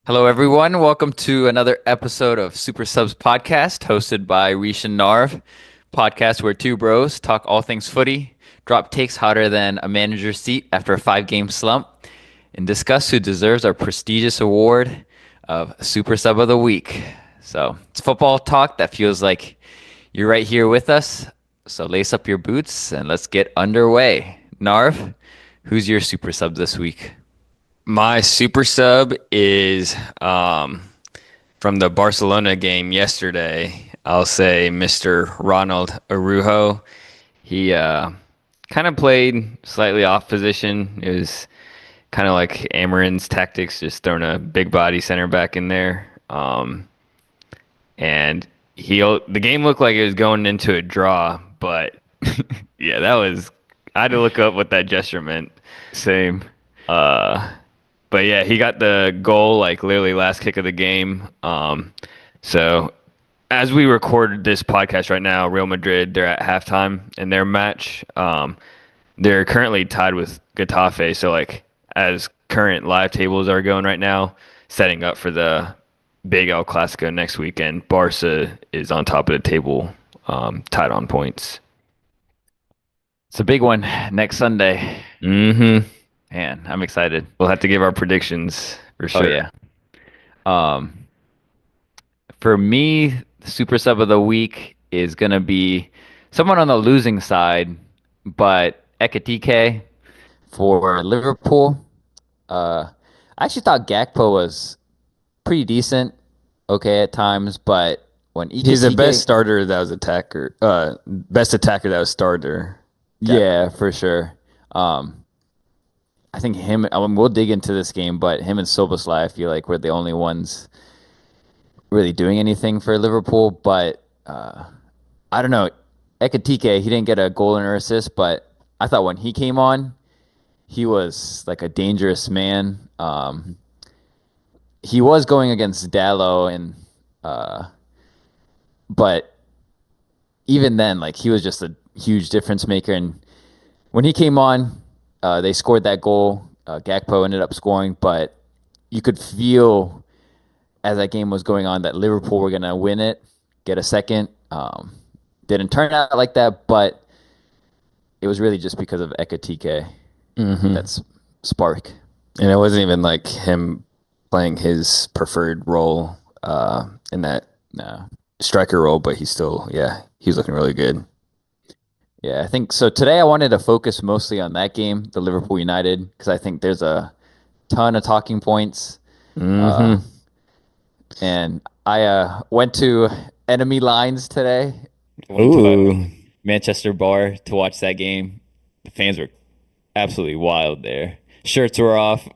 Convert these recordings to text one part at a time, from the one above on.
Hello, everyone. Welcome to another episode of Super Subs Podcast, hosted by Reesh and Narv. Podcast where two bros talk all things footy, drop takes hotter than a manager's seat after a five-game slump, and discuss who deserves our prestigious award of Super Sub of the Week. So it's football talk that feels like you're right here with us. So lace up your boots and let's get underway. Narv, who's your Super Sub this week? My super sub is from the Barcelona game yesterday. I'll say Mr. Ronald Araujo. He kind of played slightly off position. It was kind of like Amiron's tactics, just throwing a big body center back in there. And the game looked like it was going into a draw, but yeah, that was I had to look up what that gesture meant. Same. Uh, but yeah, he got the goal like literally last kick of the game. So as we record this podcast right now, Real Madrid, they're at halftime in their match. They're currently tied with Getafe. So like as current live tables are going right now, setting up for the big El Clasico next weekend, Barca is on top of the table, tied on points. It's a big one next Sunday. Mm-hmm. Man, I'm excited. We'll have to give our predictions for Oh sure. yeah. Um, for me, the super sub of the week is gonna be someone on the losing side, but Ekitike for Liverpool. I actually thought Gakpo was pretty decent, okay at times, but when He's the best Ekitike, starter that was attacker. Best attacker that was starter. yeah, for sure. Um, I think him. I mean, we'll dig into this game, but him and Soboslai, I feel like were the only ones really doing anything for Liverpool. But I don't know. Ekitike, he didn't get a goal or assist, but I thought when he came on, he was like a dangerous man. He was going against Dallo, and uh, but even then, like he was just a huge difference maker. And when he came on, they scored that goal. Gakpo ended up scoring, but you could feel as that game was going on that Liverpool were gonna win it, get a second. Didn't turn out like that, but it was really just because of Ekatike. Mm-hmm. That's spark. And it wasn't even like him playing his preferred role in that No. striker role, but he was looking really good. Yeah, I think so. Today I wanted to focus mostly on that game, the Liverpool United, because I think there's a ton of talking points. Uh, Mm-hmm. and I went to enemy lines today. Went to a Ooh. Manchester bar to watch that game. The fans were absolutely wild there. Shirts were off.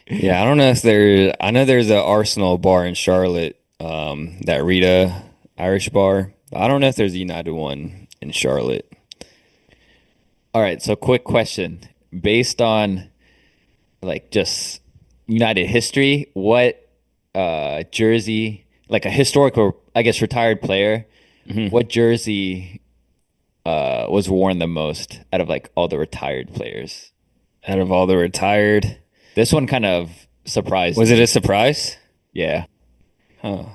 Yeah, I don't know if I know there's a Arsenal bar in Charlotte, that Rita Irish bar. I don't know if there's a United one in Charlotte. All right, so quick question. Based on like just United history, what jersey, like a historical, I guess, retired player, Mhm. what jersey was worn the most out of like all the retired players? Out of all the retired, This one kind of surprised was it a me. surprise? Yeah. Huh.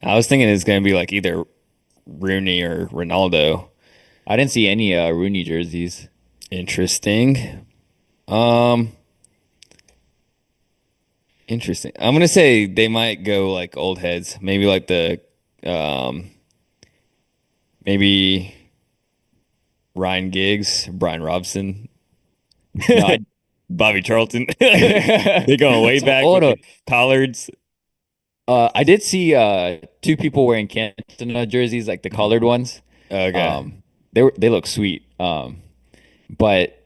I was thinking it's gonna be like either Rooney or Ronaldo. I didn't see any Rooney jerseys. Interesting. Um, Interesting. I'm gonna say they might go like old heads. Maybe like the um maybe Ryan Giggs, Brian Robson, No, I Bobby Charlton. They're going way so back hold with on. the collards. I did see two people wearing Cantona jerseys, like the collared ones. Okay. They look sweet. But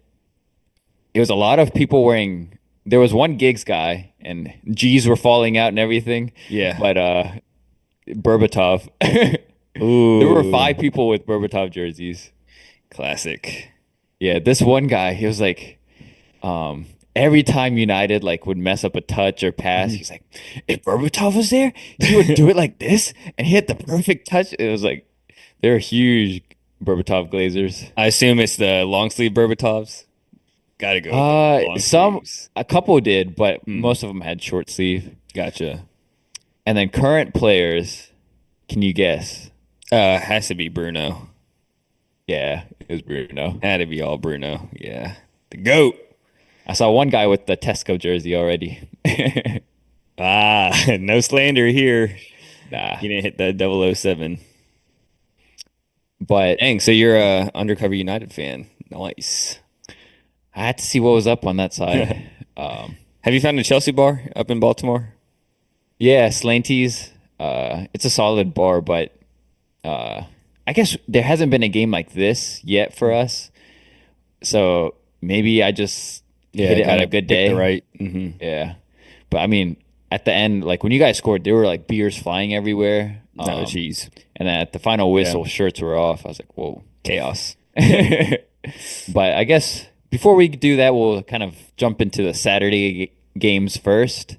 it was a lot of people wearing. There was one gigs guy, and G's were falling out and everything. Yeah. But Berbatov, there were Ooh, five people with Berbatov jerseys. classic. Yeah, this one guy, he was like, every time United like would mess up a touch or pass, Mhm. he's like, if Berbatov was there, he would do it like this, and he had the perfect touch. It was like they're huge Berbatov Glazers. I assume it's the long sleeve Berbatovs. Gotta go with the long Some sleeves. a couple did, but Hmm. most of them had short sleeve. Gotcha. And then current players, can you guess? Has to be Bruno. Yeah, it was Bruno. Had to be all Bruno. Yeah. The GOAT. I saw one guy with the Tesco jersey already. Ah, no slander here. Nah, He didn't hit that 007. but Dang, so you're a undercover United fan. Nice. I had to see what was up on that side. Um, Have you found a Chelsea bar up in Baltimore? yeah, Slanties. It's a solid bar, but uh, I guess there hasn't been a game like this yet for us. So maybe I just hit Yeah, it on a gotta good pick the day. right. Yeah. But I mean, at the end, like when you guys scored, there were like beers flying everywhere. No cheese. And then at the final Yeah. whistle, shirts were off. I was like, whoa. Chaos. But I guess before we do that, we'll kind of jump into the Saturday games first.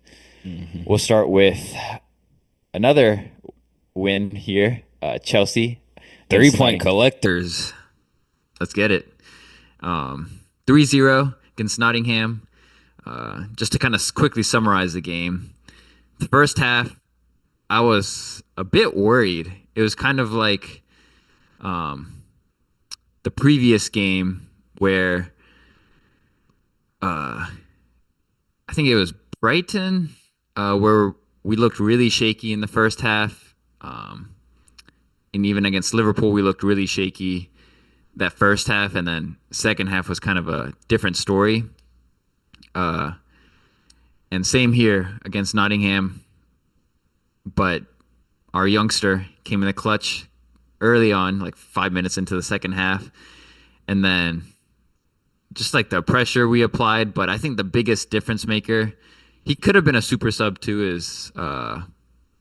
We'll start with another win here, Chelsea. against 3-point collectors. Let's get it. 3-0 against Nottingham. Just to kind of quickly summarize the game. The first half, I was a bit worried. It was kind of like the previous game where I think it was Brighton, where we looked really shaky in the first half. And even against Liverpool, we looked really shaky that first half. And then second half was kind of a different story. And same here against Nottingham. But our youngster came in the clutch early on, like 5 minutes into the second half. And then just like the pressure we applied. But I think the biggest difference maker, he could have been a super sub too, is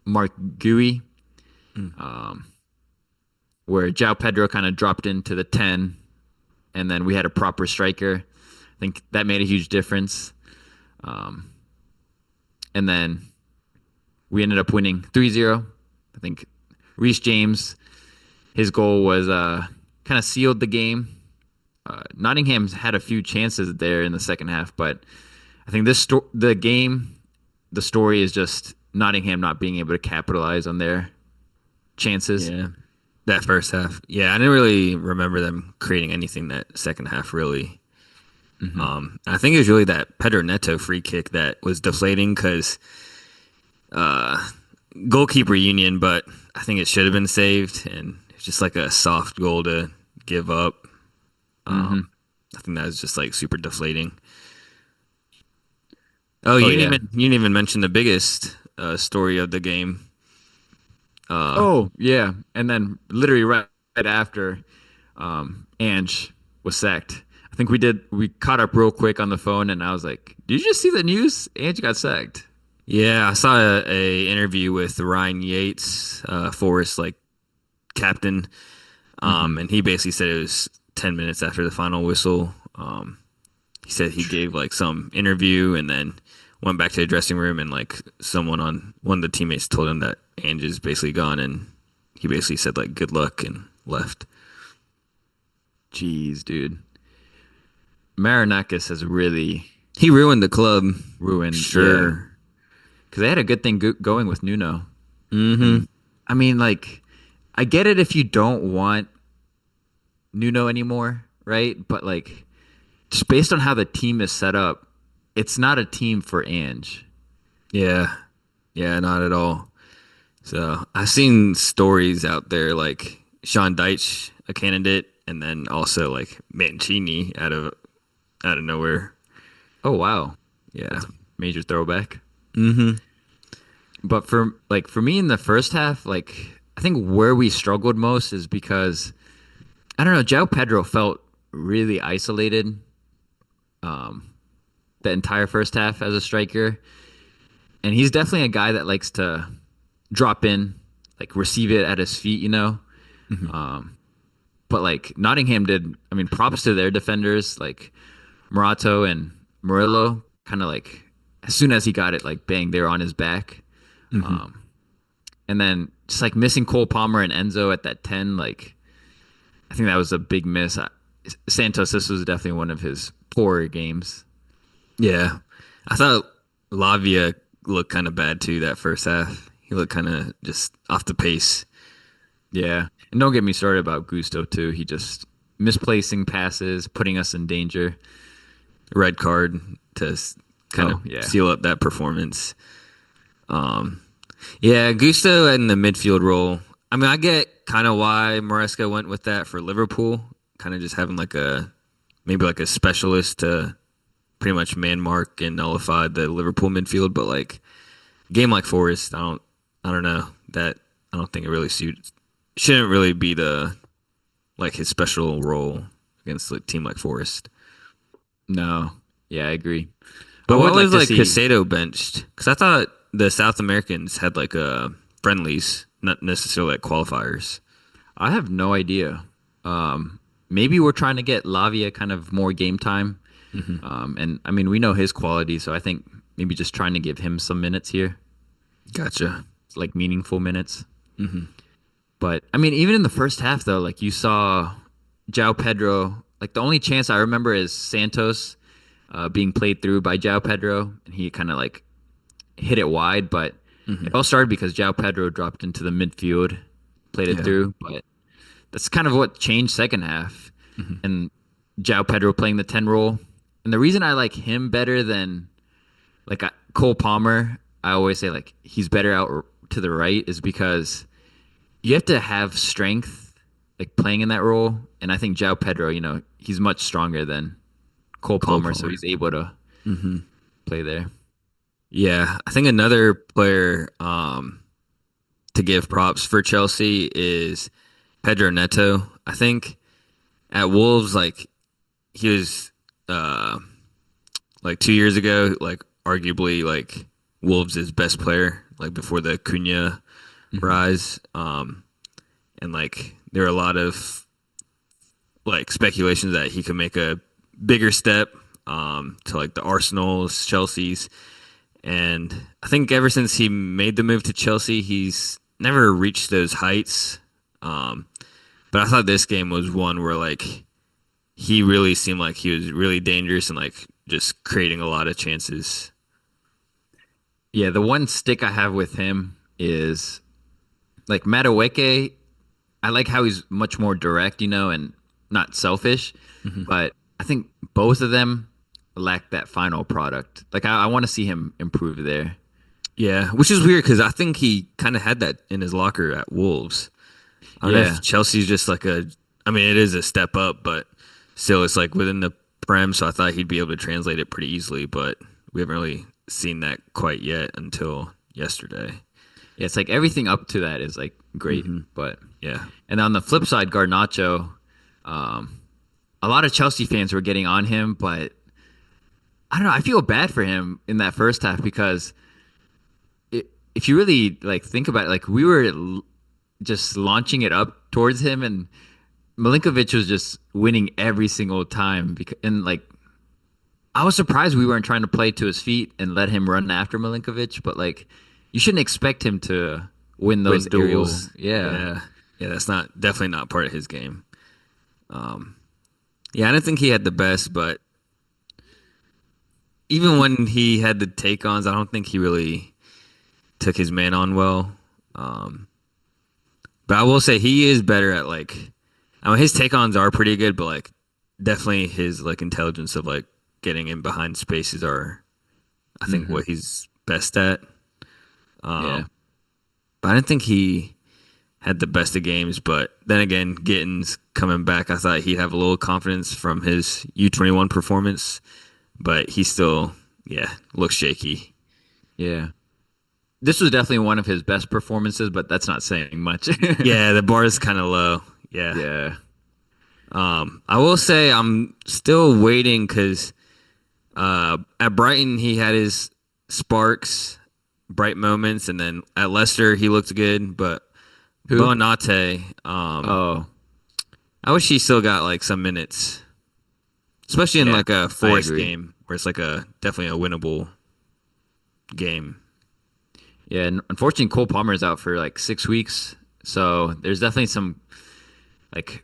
Mark Gui, where João Pedro kind of dropped into the 10, and then we had a proper striker. I think that made a huge difference. And then we ended up winning 3-0. I think Reece James, his goal was kind of sealed the game. Nottingham's had a few chances there in the second half, but I think the story is just Nottingham not being able to capitalize on their chances. Yeah. That first half. Yeah, I didn't really remember them creating anything that second half, really. I think it was really that Pedro Neto free kick that was deflating because goalkeeper union, but I think it should have been saved, and it's just like a soft goal to give up. I think that was just like super deflating. Oh, Oh yeah. you didn't even mention the biggest story of the game. Oh yeah. And then literally right after, Ange was sacked. I think we caught up real quick on the phone, and I was like, "Did you just see the news? Ange got sacked." Yeah, I saw a interview with Ryan Yates, Forrest like captain, and he basically said it was 10 minutes after the final whistle. He said he gave like some interview and then went back to the dressing room, and like one of the teammates told him that Ange is basically gone, and he basically said like good luck and left. Jeez, dude. Marinakis has really He ruined the club. ruined. Sure. Because they had a good thing going with Nuno. Mm-hmm. I mean, like, I get it if you don't want Nuno anymore, right? But like, just based on how the team is set up, it's not a team for Ange. Yeah. Yeah, not at all. So I've seen stories out there like Sean Deitch, a candidate, and then also like Mancini out of nowhere. Oh wow, Yeah. major throwback. Mm-hmm. But for me in the first half, like I think where we struggled most is because I don't know, João Pedro felt really isolated the entire first half as a striker. And he's definitely a guy that likes to drop in, like receive it at his feet, you know. But like Nottingham did, I mean, props to their defenders, like Morato and Murillo, kind of like as soon as he got it, like bang, they were on his back. And then just like missing Cole Palmer and Enzo at that 10, like I think that was a big miss. Santos, this was definitely one of his poorer games. Yeah. I thought Lavia looked kind of bad too that first half. He looked kind of just off the pace. Yeah. And don't get me started about Gusto too. He just misplacing passes, putting us in danger. Red card to kind of Oh, yeah. seal up that performance. Um, yeah, Gusto in the midfield role. I mean, I get kind of why Maresca went with that for Liverpool, kind of just having like a maybe like a specialist to pretty much man mark and nullify the Liverpool midfield. But like game like Forest, I don't know that I don't think it really suits. Shouldn't really be the like his special role against a team like Forest. No. Yeah, I agree. I But would what like was to like see. Casado benched? Because I thought the South Americans had like friendlies, not necessarily like qualifiers. I have no idea. Maybe we're trying to get Lavia kind of more game time. And I mean, we know his quality, so I think maybe just trying to give him some minutes here, Gotcha. like meaningful minutes. But I mean, even in the first half, though, like you saw João Pedro. Like the only chance I remember is Santos being played through by João Pedro, and he kind of like hit it wide. But it all started because João Pedro dropped into the midfield, played it Yeah. through. But that's kind of what changed second half, and João Pedro playing the 10 role. And the reason I like him better than like Cole Palmer, I always say like he's better out to the right, is because you have to have strength like playing in that role. And I think João Pedro, he's much stronger than Cole Palmer, so Palmer. he's able to play there. Yeah, I think another player to give props for Chelsea is Pedro Neto. I think at Wolves, like he was like 2 years ago, like arguably like Wolves' best player, like before the Cunha rise. And like there are a lot of like speculations that he could make a bigger step to like the Arsenal's, Chelsea's. And I think ever since he made the move to Chelsea, he's never reached those heights. But I thought this game was one where like he really seemed like he was really dangerous and like just creating a lot of chances. Yeah, the one stick I have with him is like Madueke. I like how he's much more direct, and not selfish. But I think both of them lack that final product. Like I want to see him improve there. Yeah, which is weird because I think he kind of had that in his locker at Wolves. I don't know Yeah. if Chelsea's just like I mean, it is a step up, but still it's like within the Prem, so I thought he'd be able to translate it pretty easily, but we haven't really seen that quite yet until yesterday. Yeah, it's like everything up to that is like great, but Yeah. and on the flip side, Garnacho, a lot of Chelsea fans were getting on him, but I don't know. I feel bad for him in that first half because if you really like think about it, like we were just launching it up towards him, and Milinkovic was just winning every single time. And like I was surprised we weren't trying to play to his feet and let him run after Milinkovic, but like you shouldn't expect him to win those Win aerial. duels. Yeah. Yeah, that's definitely not part of his game. Yeah, I didn't think he had the best, but even when he had the take-ons, I don't think he really took his man on well. But I will say he is better at like, I mean, his take-ons are pretty good, but like definitely his like intelligence of like getting in behind spaces are, I think, what he's best at. Yeah. But I didn't think he had the best of games. But then again, Gittins coming back, I thought he'd have a little confidence from his U21 performance, but he still, looks shaky. Yeah. This was definitely one of his best performances, but that's not saying much. Yeah, the bar is kind of low. Yeah. Yeah. I will say I'm still waiting because at Brighton he had his sparks, bright moments, and then at Leicester he looked good. But Who? Bonate, Oh, I wish he still got like some minutes, especially in Yeah, like a Forest agree. game where it's like definitely a winnable game. yeah. And unfortunately, Cole Palmer is out for like 6 weeks. So there's definitely some like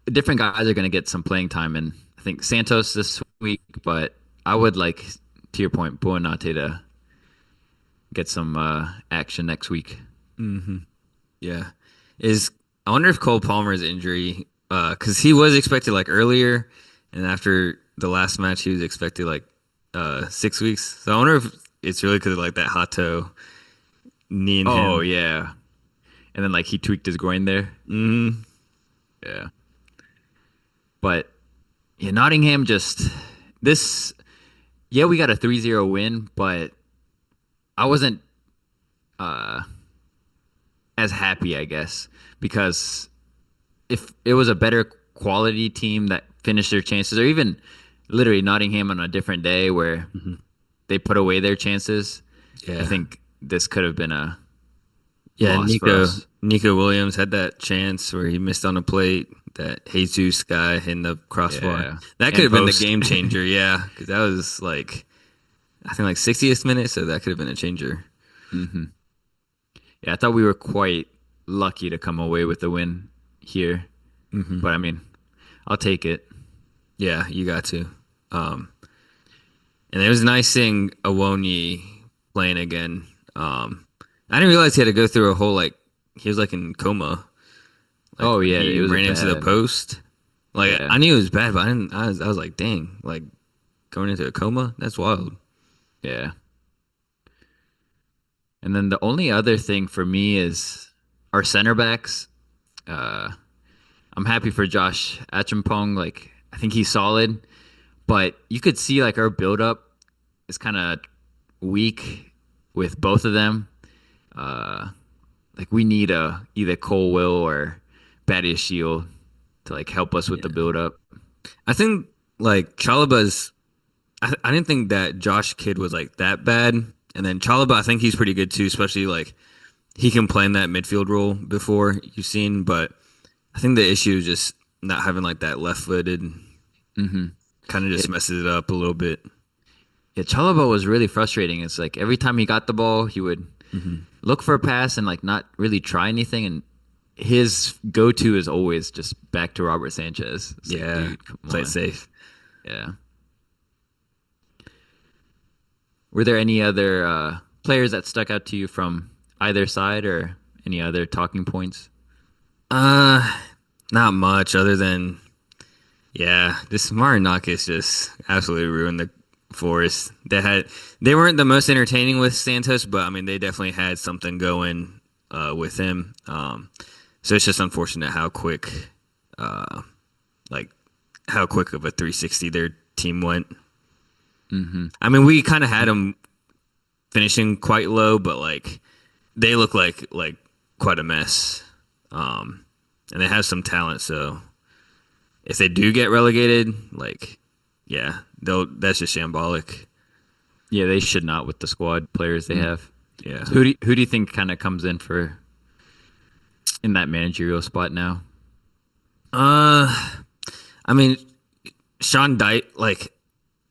different guys are going to get some playing time. And I think Santos this week, but I would like, to your point, Buonanotte to get some action next week. Yeah. Is I wonder if Cole Palmer's injury, because he was expected like earlier, and after the last match, he was expected like 6 weeks. So I wonder if it's really because of like that hot toe knee in Oh him. yeah, and then like he tweaked his groin there. Hmm. Yeah, but yeah, Nottingham just this. Yeah, we got a 3-0 win, but I wasn't uh as happy, I guess, because if it was a better quality team that finished their chances, or even literally Nottingham on a different day where they put away their chances, I Yeah. think this could have been a Yeah, loss for us. Nico Williams had that chance where he missed on a plate, that Jesus guy in the crossbar. Yeah, That could and have been the post. game changer, yeah, because that was like I think like 60th minute, so that could have been a changer. Yeah, I thought we were quite lucky to come away with the win here, but I mean, I'll take it. Yeah, you got to. Um, and it was nice seeing Awoni playing again. I didn't realize he had to go through a whole like he was like in coma. Like Oh when yeah, he it was ran into the bad. post. Like Yeah, I knew it was bad, but I didn't. I was like, dang, like going into a coma. That's wild. yeah. And then the only other thing for me is our center backs. Uh, I'm happy for Josh Achampong. Like I think he's solid, but you could see like our build-up is kind of weak with both of them. Uh, like we need a either Cole Will or Badia Shield to like help us with the build-up. I think like Chalaba's. I didn't think that Josh Kidd was like that bad, and then Chalaba, I think he's pretty good too, especially like he can play in that midfield role before you've seen, but I think the issue is just not having like that left-footed kind of just It, messes it up a little bit. yeah, Chalaba was really frustrating. It's like every time he got the ball, he would look for a pass and like not really try anything. And his go-to is always just back to Robert Sanchez. It's like, Yeah, dude, come play it on. safe. Yeah. Were there any other players that stuck out to you from either side or any other talking points? Uh, Not much other than yeah, this Marinakis just absolutely ruined the Forest. They weren't the most entertaining with Santos, but I mean they definitely had something going with him. So it's just unfortunate how quick like how quick of a 360 their team went. I mean, we kind of had them finishing quite low, but like they look like quite a mess. And they have some talent, so if they do get relegated, like yeah, they'll that's just shambolic. Yeah, they should not with the squad players they have. Yeah. So who do you think kind of comes in for in that managerial spot now? Uh, I mean, Sean Dyche, like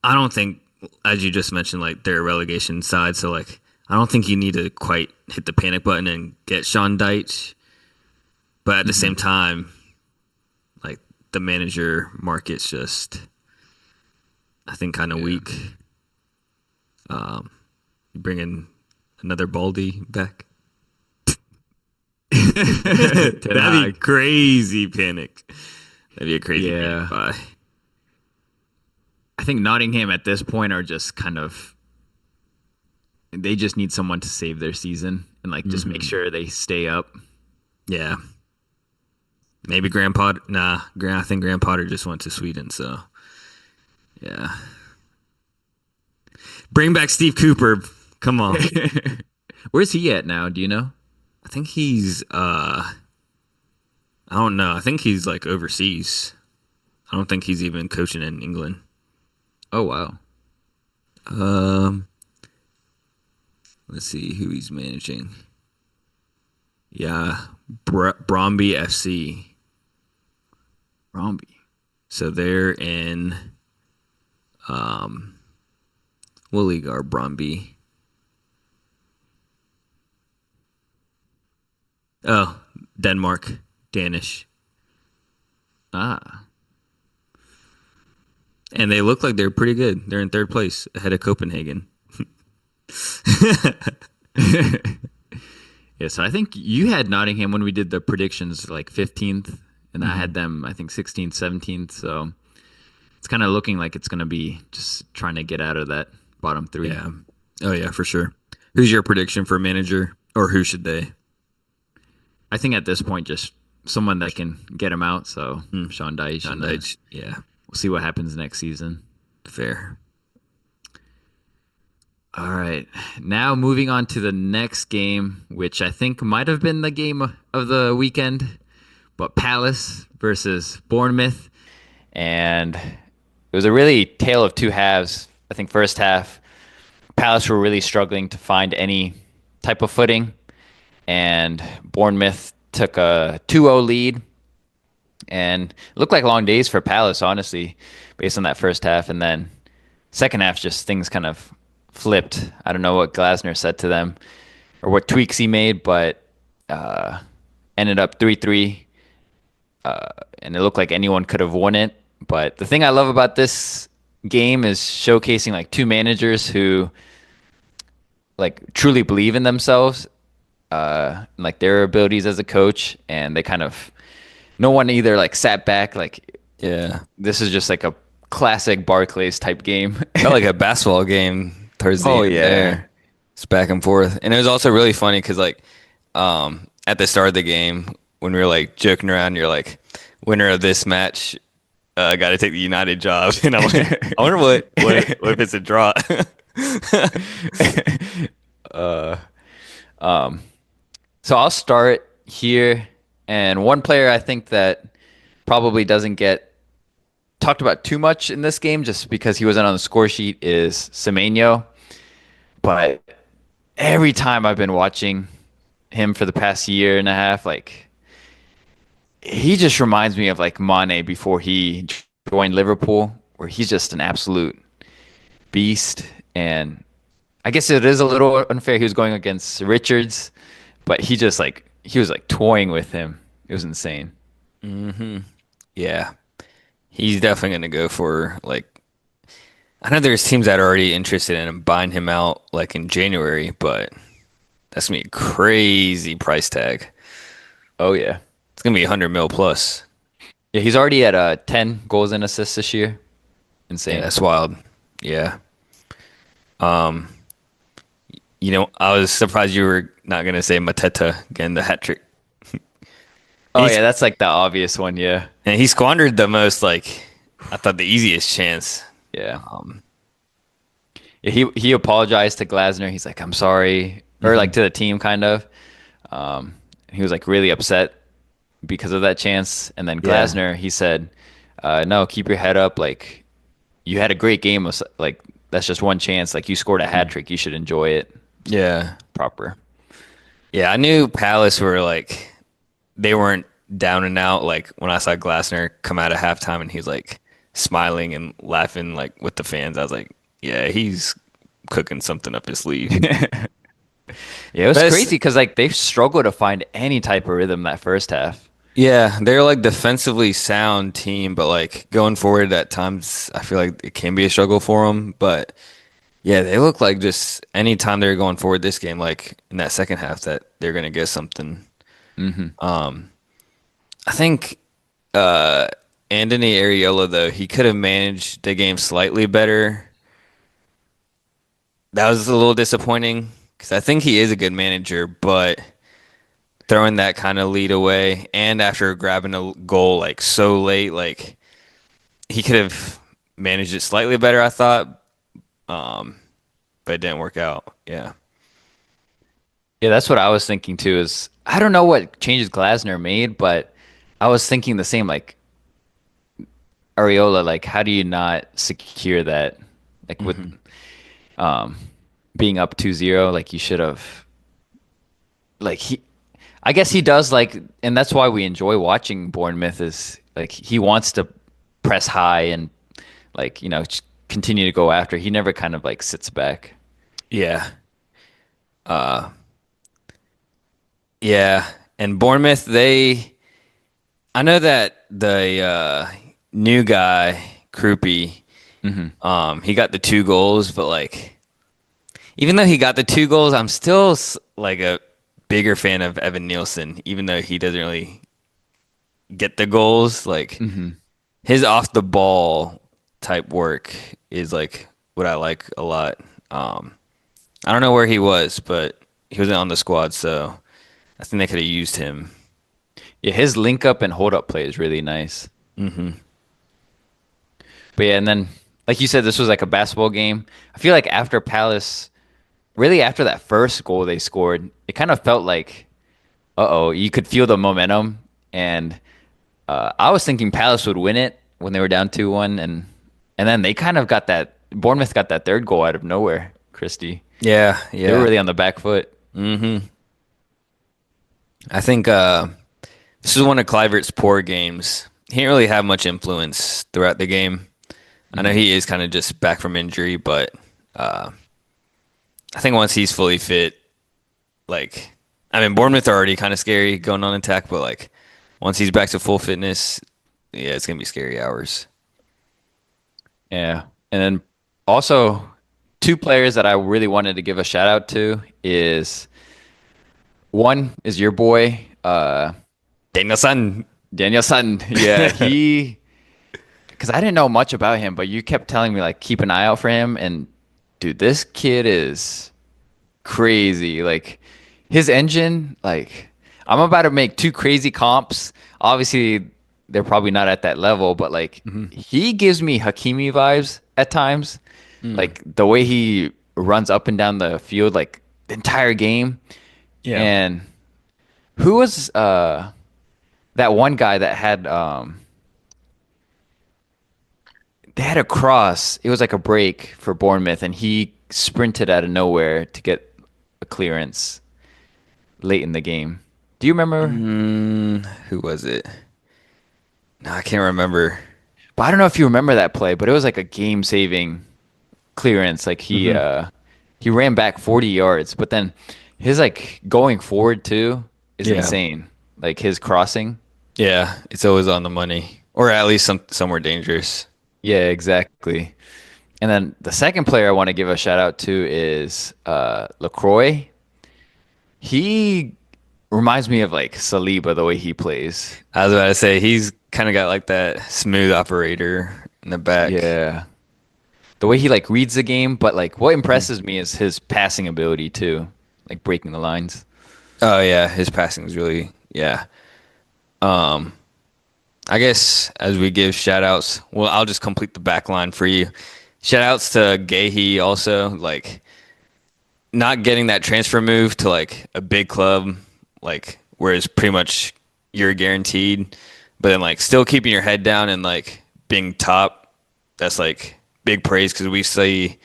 I don't think, as you just mentioned, like they're a relegation side, so like I don't think you need to quite hit the panic button and get Sean Dyche. But at the same time, like the manager market's just, I think, kind of weak. You bring in another Baldy back. Ten That'd be Hag. crazy panic. That'd be a crazy Yeah. panic buy. I think Nottingham at this point are just kind of they just need someone to save their season and like just make sure they stay up. Yeah. Maybe Grandpa. Nah, I think Grand Potter just went to Sweden. So yeah, bring back Steve Cooper. Come on. Where's he at now? Do you know? I think he's. I don't know. I think he's like overseas. I don't think he's even coaching in England. Oh wow. Um, let's see who he's managing. Yeah, Bromby FC. Romby. So they're in. What league are Bromby? Oh, Denmark, Danish. Ah. And they look like they're pretty good. They're in third place ahead of Copenhagen. Yeah, so I think you had Nottingham when we did the predictions like 15th, and I had them, I think, 16th, 17th. So it's kind of looking like it's going to be just trying to get out of that bottom three. Yeah. Oh, yeah, for sure. Who's your prediction for manager, or who should they? I think at this point, just someone that can get him out. So Sean Dyche. John Deitch. Yeah, We'll see what happens next season. fair. All right. Now moving on to the next game, which I think might have been the game of the weekend, but Palace versus Bournemouth. And it was a really tale of two halves. I think first half, Palace were really struggling to find any type of footing, and Bournemouth took a 2-0 lead. And it looked like long days for Palace, honestly, based on that first half. And then second half, just things kind of flipped. I don't know what Glasner said to them or what tweaks he made, but ended up 3-3. And it looked like anyone could have won it. But the thing I love about this game is showcasing like two managers who like truly believe in themselves, like their abilities as a coach, and they kind of no one either like sat back like Yeah. this is just like a classic Barclays type game. Felt like a basketball game towards the Oh, end yeah. there. It's back and forth. And it was also really funny because, like, at the start of the game, when we were, like, joking around, you're like, winner of this match got to take the United job. And I'm like, I wonder what if it's a draw? So I'll start here, and one player I think that probably doesn't get talked about too much in this game just because he wasn't on the score sheet is Semenyo. But every time I've been watching him for the past year and a half, like he just reminds me of like Mane before he joined Liverpool, where he's just an absolute beast. And I guess it is a little unfair. He was going against Richards, but he was like toying with him. It was insane. Yeah. He's definitely going to go for, like, I know there's teams that are already interested in him buying him out, like, in January, but that's going to be a crazy price tag. Oh yeah. It's going to be 100 mil plus. Yeah, he's already at 10 goals and assists this year. Insane. Yeah, that's wild. Yeah. You know, I was surprised you were not going to say Mateta getting the hat trick. Oh He's- yeah, that's like the obvious one. Yeah. And he squandered the most, like, I thought the easiest chance. Yeah. Yeah, he apologized to Glasner. He's like, I'm sorry, or like to the team, kind of. He was like really upset because of that chance. And then Glasner, he said, "No, keep your head up. Like, you had a great game. Like, that's just one chance. Like, you scored a hat trick. You should enjoy it Yeah. proper." Yeah, I knew Palace were, like, they weren't down and out. Like, when I saw Glasner come out of halftime and he's, like, smiling and laughing, like, with the fans, I was like, yeah, he's cooking something up his sleeve. Yeah, it was Best- crazy because like they struggled to find any type of rhythm that first half. Yeah, they're, like, defensively sound team, but, like, going forward at times, I feel like it can be a struggle for them. But, yeah, they look like just any time they're going forward this game, like, in that second half, that they're going to get something. I think Anthony Areola, though, he could have managed the game slightly better. That was a little disappointing because I think he is a good manager, but throwing that kind of lead away and after grabbing a goal like so late, like he could have managed it slightly better, I thought, but it didn't work out. Yeah. Yeah, that's what I was thinking too. Is I don't know what changes Glasner made, but I was thinking the same. Like Areola, like how do you not secure that? Like with being up 2-0, like you should have. Like I guess he does like, and that's why we enjoy watching Bournemouth. Is like he wants to press high and like continue to go after. He never kind of like sits back. Yeah. Yeah. And Bournemouth, I know that the new guy, Krupi, He got the 2 goals, but like even though he got the 2 goals, I'm still like a bigger fan of Evan Nielsen, even though he doesn't really get the goals. Like his off the ball type work is like what I like a lot. I don't know where he was, but he wasn't on the squad, so I think they could have used him. Yeah, his link up and hold up play is really nice. But yeah, and then like you said, this was like a basketball game. I feel like after Palace, really after that first goal they scored, it kind of felt like, uh-oh, you could feel the momentum. And I was thinking Palace would win it when they were down 2-1, and then they kind of got that. Bournemouth got that third goal out of nowhere. Christie, Yeah, they were yeah. really on the back foot. I think this is one of Clivert's poor games. He didn't really have much influence throughout the game. I know he is kind of just back from injury, but I think once he's fully fit, like, I mean, Bournemouth are already kind of scary going on attack, but like, once he's back to full fitness, yeah, it's gonna be scary hours. Yeah, and then also two players that I really wanted to give a shout out to is one is your boy, Daniel Sun. Daniel Sutton. Yeah, he because I didn't know much about him, but you kept telling me like keep an eye out for him, and dude, this kid is crazy. Like his engine, like I'm about to make two crazy comps. Obviously, they're probably not at that level, but like he gives me Hakimi vibes at times. Like the way he runs up and down the field, like the entire game. Yeah. And who was that one guy that had they had a cross. It was like a break for Bournemouth, and he sprinted out of nowhere to get a clearance late in the game. Do you remember? Who was it? No, I can't remember. But I don't know if you remember that play, but it was like a game-saving clearance. Like he ran back 40 yards, but then his like going forward too is Yeah. insane. Like his crossing. Yeah, it's always on the money, or at least somewhere dangerous. Yeah, exactly. And then the second player I want to give a shout out to is LaCroix. He reminds me of like Saliba the way he plays. I was about to say he's kind of got like that smooth operator in the back. Yeah. The way he like reads the game, but like what impresses me is his passing ability too, like breaking the lines. Oh yeah, his passing is really yeah. I guess as we give shout outs, well, I'll just complete the back line for you. Shout outs to Gahey also, like not getting that transfer move to like a big club, like where it's pretty much you're guaranteed, but then like still keeping your head down and like being top. That's like big praise because we see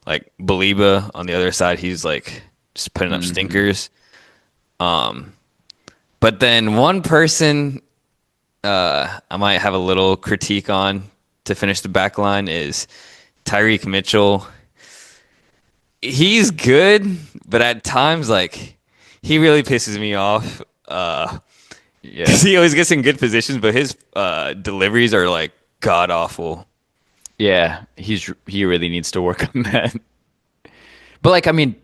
like Baliba on the other side, he's like just putting up stinkers. But then one person I might have a little critique on to finish the back line is Tyreek Mitchell. He's good, but at times like he really pisses me off. Yeah. 'Cause he always gets in good positions, but his deliveries are like god awful. Yeah, he really needs to work on that. But like I mean,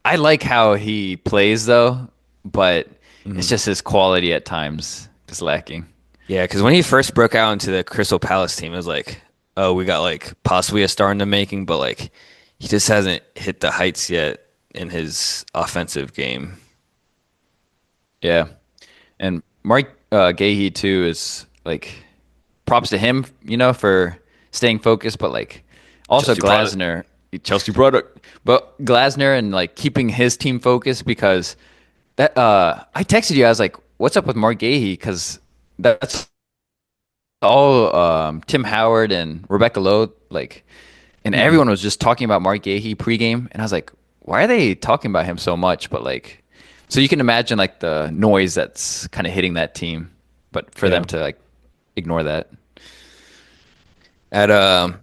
I like how he plays though, but it's just his quality at times is lacking. Yeah, because when he first broke out into the Crystal Palace team, it was like, oh, we got like possibly a star in the making, but like he just hasn't hit the heights yet in his offensive game. Yeah. And Mark Gahey too is like props to him, you know, for staying focused, but like also Chelsea product. Glasner, Chelsea product, but Glasner and like keeping his team focused because that I texted you, I was like, what's up with Mark Gahey? Because that's all Tim Howard and Rebecca Lowe, like, and everyone was just talking about Mark Gahey pregame, and I was like, why are they talking about him so much? But like, so you can imagine like the noise that's kind of hitting that team, but for them to like ignore that. At I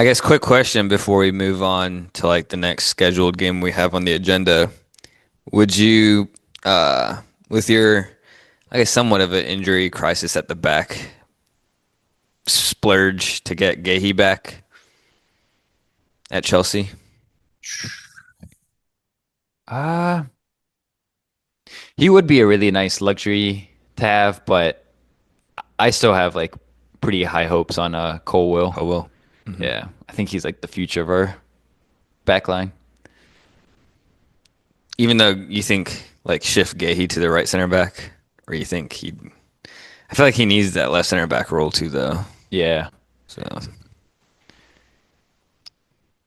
guess quick question before we move on to like the next scheduled game we have on the agenda. Would you with your I guess somewhat of an injury crisis at the back, splurge to get Gahey back at Chelsea? Uh, he would be a really nice luxury to have, but I still have like pretty high hopes on Colwill. Oh well. Hmm. Yeah, I think he's like the future of our backline. Even though you think like shift Gahey to the right center back, or you think he? I feel like he needs that left center back role too, though. Yeah. So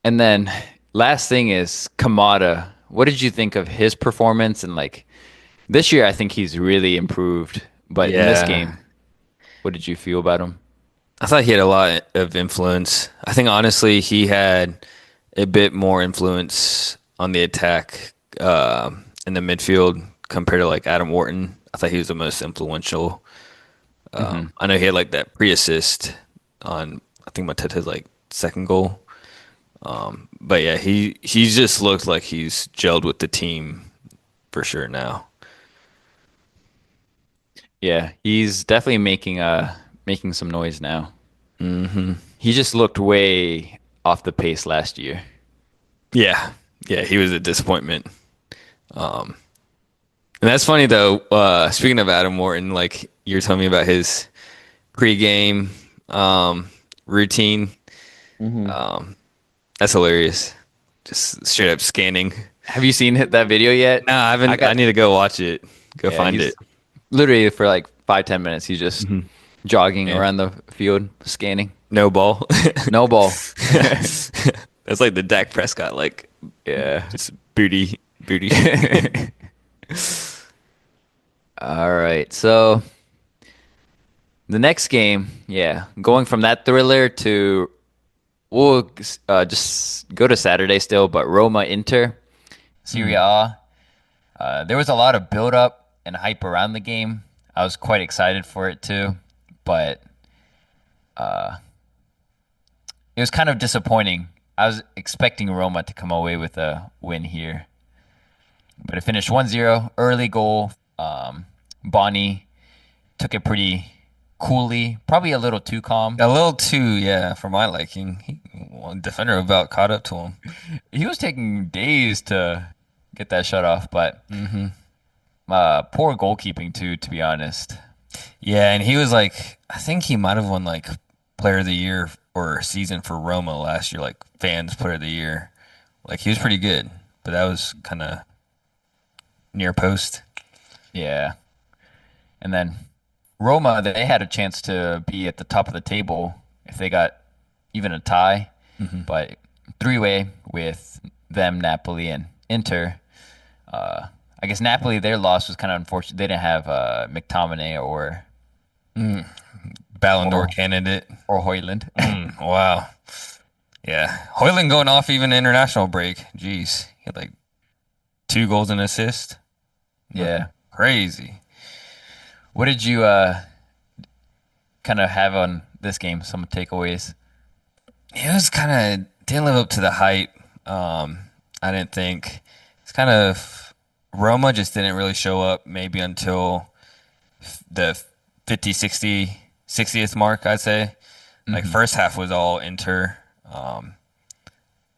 And then last thing is Kamada. What did you think of his performance? And like this year, I think he's really improved. But in this yeah, game, what did you feel about him? I thought he had a lot of influence. I think honestly he had a bit more influence on the attack in the midfield compared to like Adam Wharton. I thought he was the most influential. Hmm. I know he had like that pre-assist on I think Mateta's like second goal. But yeah, he just looked like he's gelled with the team for sure now. Yeah, he's definitely making some noise now. He just looked way off the pace last year. Yeah, yeah, he was a disappointment. And that's funny though. Speaking of Adam Morton, like you're telling me about his pregame routine. Um, that's hilarious. Just straight up scanning. Have you seen that video yet? No, I haven't. I need to go watch it. Go Yeah, find he's it. literally for like 5-10 minutes. He's just jogging Yeah. around the field, scanning. No ball. No ball. That's like the Dak Prescott, like Yeah. just booty. All right. So the next game, yeah, going from that thriller to we'll just go to Saturday still, but Roma Inter, Serie A. There was a lot of build up and hype around the game. I was quite excited for it too, but it was kind of disappointing. I was expecting Roma to come away with a win here, but it finished 1-0. Early goal. Bonnie took it pretty coolly, probably a little too calm. A little too, yeah, for my liking. Defender about caught up to him. He was taking days to get that shut off, but poor goalkeeping too, to be honest. Yeah, and he was like, I think he might have won like Player of the Year or season for Roma last year, like fans Player of the Year. Like he was pretty good, but that was kind of near post. Yeah. And then Roma, they had a chance to be at the top of the table if they got even a tie, but three-way with them, Napoli, and Inter. I guess Napoli, their loss was kind of unfortunate. They didn't have McTominay Ballon d'Or candidate. or Hoyland. Wow. Yeah. Hoyland going off even international break. Jeez. He had like 2 goals and assist. Yeah. Crazy. What did you kind of have on this game? Some takeaways? It was kind of didn't live up to the hype. I didn't think it's kind of Roma just didn't really show up maybe until the 50, 60, 60th mark, I'd say. Like first half was all Inter. And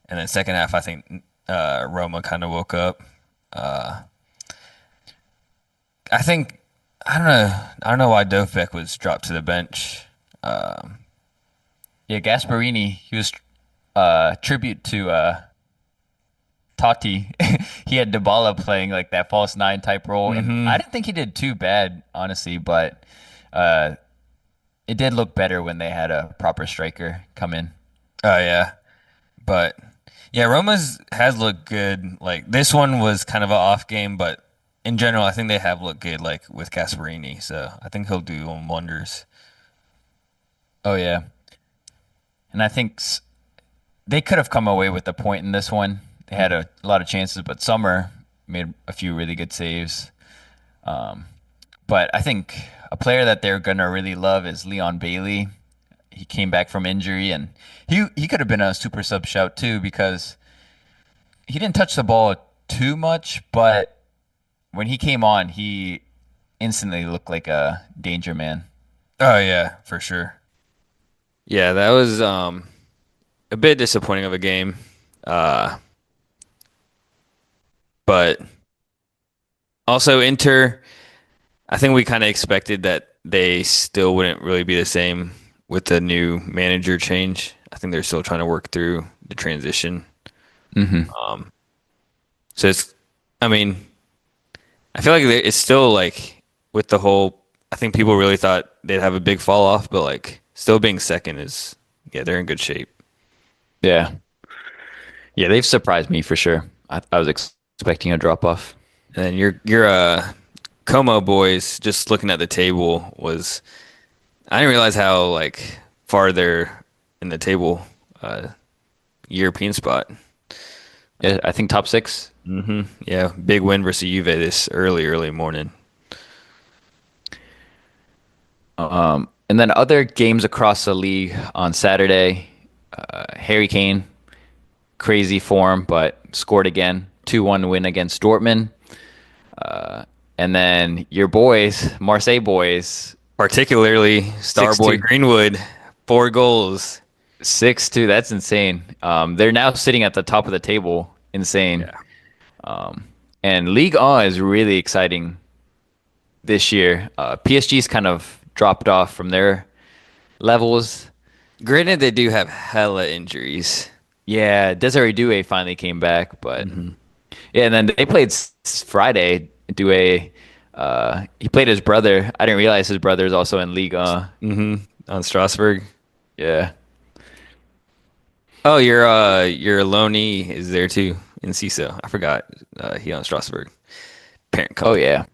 then second half, I think Roma kind of woke up. I think I don't know why Dovbek was dropped to the bench. Yeah, Gasparini, he was tribute to Totti. He had Dybala playing like that false nine type role, and I didn't think he did too bad, honestly. But it did look better when they had a proper striker come in. Oh yeah, but yeah, Roma's has looked good. Like this one was kind of an off game, but in general, I think they have looked good. Like with Gasparini, so I think he'll do them wonders. Oh yeah, and I think they could have come away with a point in this one. They had a lot of chances, but Sommer made a few really good saves. But I think a player that they're gonna really love is Leon Bailey. He came back from injury, and he could have been a super sub shout too because he didn't touch the ball too much, but when he came on, he instantly looked like a danger man. Oh yeah, for sure. Yeah, that was a bit disappointing of a game. Uh, but also Inter, I think we kind of expected that they still wouldn't really be the same with the new manager change. I think they're still trying to work through the transition. Hmm. Um, so it's, I mean, I feel like it's still like with the whole. I think people really thought they'd have a big fall off, but like still being second is, yeah, they're in good shape. Yeah. Yeah, they've surprised me for sure. I was expecting a drop off. And then your Como boys, just looking at the table, was I didn't realize how like far they're in the table, uh, European spot. Yeah, I think top six. Yeah, big win versus Juve this early morning. And then other games across the league on Saturday. Harry Kane, crazy form, but scored again. 2-1 win against Dortmund. And then your boys, Marseille boys, Particularly 6-2. Starboy Greenwood, 4 goals. 6-2. That's insane. They're now sitting at the top of the table. Insane. Yeah. And Ligue 1 is really exciting this year. PSG's kind of dropped off from their levels. Granted, they do have hella injuries. Yeah, Desiree Doué finally came back, but yeah, and then they played Friday. Doué, he played his brother. I didn't realize his brother is also in Ligue 1. On Strasbourg. Yeah. Oh, your Loney is there too in CISO. I forgot he on Strasbourg. Parent Oh company. yeah.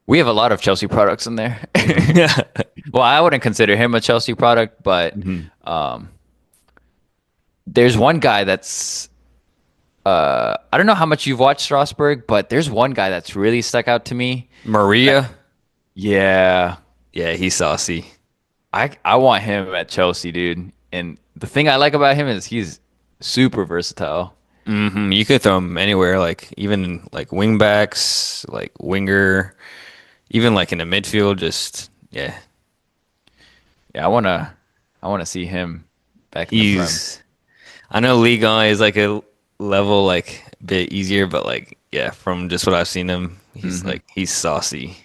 We have a lot of Chelsea products in there. Yeah. Well, I wouldn't consider him a Chelsea product, but there's one guy that's I don't know how much you've watched Strasbourg, but there's one guy that's really stuck out to me. Maria. Yeah, Yeah, he's saucy. I want him at Chelsea, dude. And the thing I like about him is he's super versatile. You could throw him anywhere, like even like wing backs, like winger, even like in the midfield. Just yeah, Yeah, I wanna see him back in the Prem. he's. I know League On is like a level like a bit easier, but like yeah, from just what I've seen him, he's saucy.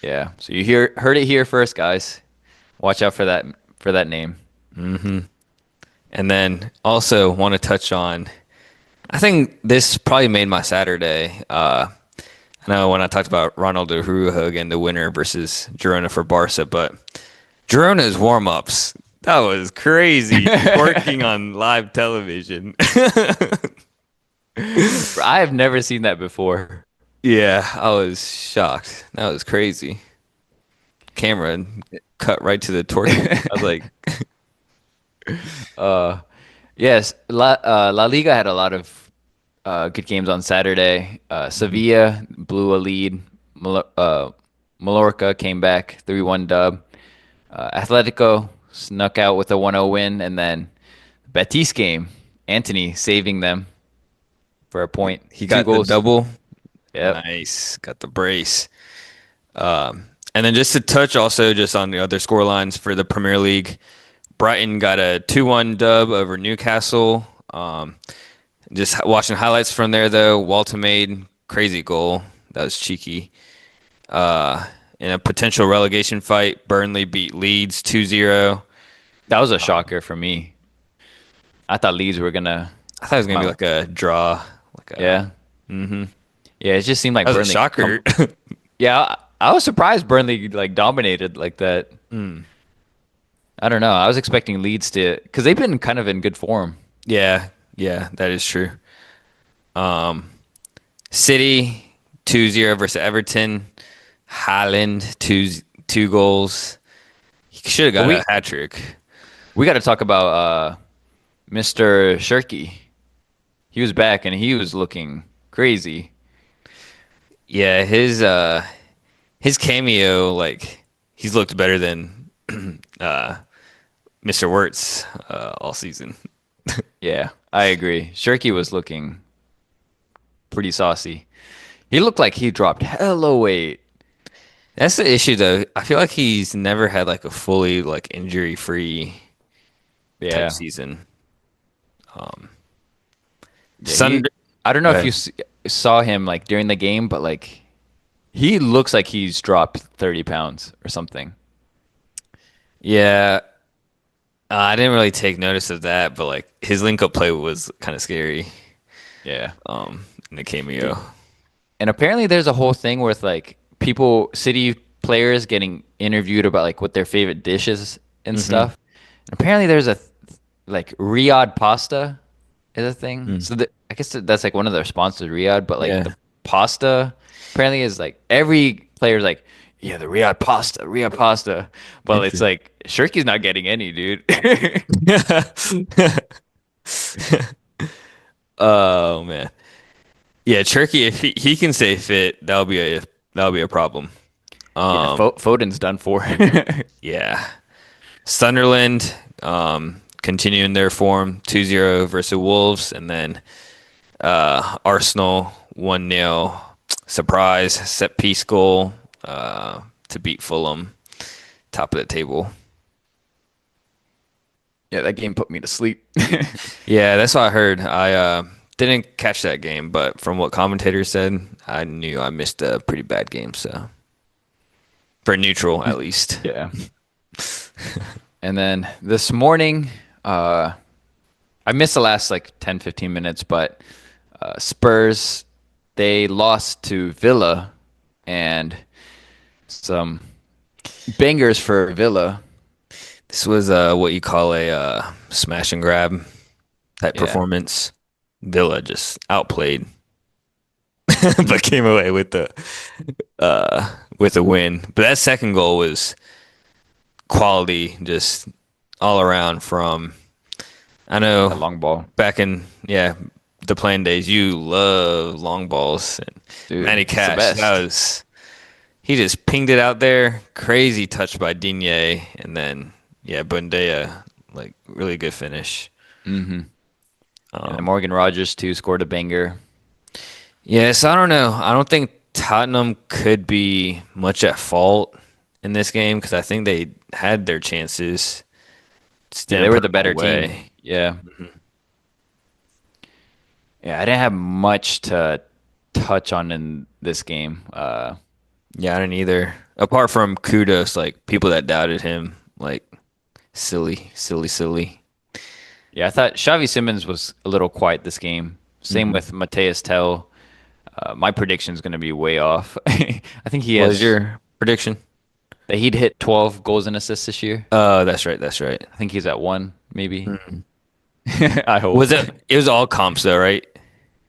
Yeah. So you heard it here first, guys. Watch out for that name. And then also want to touch on. I think this probably made my Saturday. I know when I talked about Ronald Araujo again, the winner versus Girona for Barca, but Girona's warm ups. That was crazy. Working on live television. I have never seen that before. Yeah, I was shocked. That was crazy. Camera cut right to the torch. I was like, Yes, La Liga had a lot of good games on Saturday. Sevilla blew a lead. Mallorca came back 3-1 dub. Atletico snuck out with a 1-0 win, and then Betis game, Anthony saving them for a point. he Two got the goals. double. Yep. Nice. Got the brace. And then just to touch also just on the other score lines for the Premier League, Brighton got a 2-1 dub over Newcastle. Just watching highlights from there though, Walton made crazy goal. That was cheeky. In a potential relegation fight, Burnley beat Leeds 2-0. That was a shocker for me. I thought Leeds were gonna. I thought it was gonna be like a draw. Like a, Yeah. Yeah, it just seemed like that was Burnley. a shocker. Yeah, I was surprised Burnley like dominated like that. I don't know. I was expecting Leeds to, because they've been kind of in good form. Yeah, that is true. City 2-0 versus Everton. Haaland two goals. He should have got Well, a hat trick. we got to talk about Mr. Shirky. He was back and he was looking crazy. Yeah, his cameo, like he's looked better than Mr. Wirtz all season. Yeah, I agree. Shirky was looking pretty saucy. He looked like he dropped hella weight. That's the issue, though. I feel like he's never had like a fully like injury-free type Yeah. season. Um, Yeah, he. Sun. I don't know Go if you ahead. saw him like during the game, but like he looks like he's dropped 30 pounds or something. Yeah, I didn't really take notice of that, but like his link-up play was kind of scary. Yeah. In the cameo. And apparently there's a whole thing with like people, City players getting interviewed about like what their favorite dishes and Hmm. stuff. And apparently there's a like Riyadh pasta is a thing. So I guess that's like one of their sponsors, Riyadh, but like the Yeah. pasta apparently is like every player's like, yeah, the Riyadh pasta. But it's Interesting. like Shirky's not getting any, dude. Oh man. Yeah, Turkey. If he can stay fit, that'll be a problem. Yeah, Foden's done for. Yeah. Sunderland, continuing their form, 2-0 versus Wolves, and then Arsenal 1-0 surprise set piece goal to beat Fulham, top of the table. Yeah, that game put me to sleep. Yeah, that's what I heard. I didn't catch that game, but from what commentators said, I knew I missed a pretty bad game. So for neutral, at least. Yeah. And then this morning, I missed the last like 10, 15 minutes, but Spurs, they lost to Villa and some bangers for Villa. This was what you call a smash and grab type Yeah. performance. Villa just outplayed, but came away with the win. But that second goal was quality, just all around. From I A know long ball. back in the playing days, you love long balls. And Dude, Matty it's the Cash, best. he just pinged it out there. Crazy touch by Digne, and then Buendia, like really good finish. And then Morgan Rogers too scored a banger. Yes, I don't know. I don't think Tottenham could be much at fault in this game because I think they had their chances. Just Yeah, didn't they were put the them better team. away. Yeah. Yeah, I didn't have much to touch on in this game. Yeah, I didn't either. Apart from kudos, like people that doubted him, like silly, silly, silly. Yeah, I thought Xavi Simmons was a little quiet this game. Same Hmm. with Mateus Tell. My prediction is going to be way off. I think he What was has your prediction? that he'd hit 12 goals and assists this year. Oh, that's right. That's right. I think he's at one, maybe. I hope. Was it? It was all comps though, right?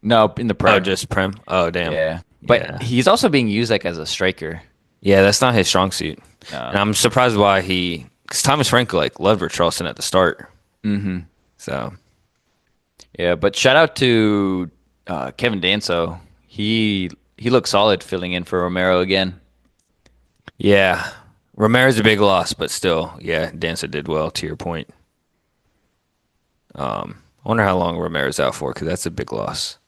No, in the Oh, Prem. just Prem. Oh, damn. Yeah, but Yeah. he's also being used like as a striker. Yeah, that's not his strong suit. And No. I'm surprised why because Thomas Frank like loved Richarlison at the start. So Yeah, but shout out to Kevin Danso. He looked solid filling in for Romero again. yeah, Romero's a big loss, but still, yeah, Danza did well. To your point, I wonder how long Romero's out for because that's a big loss.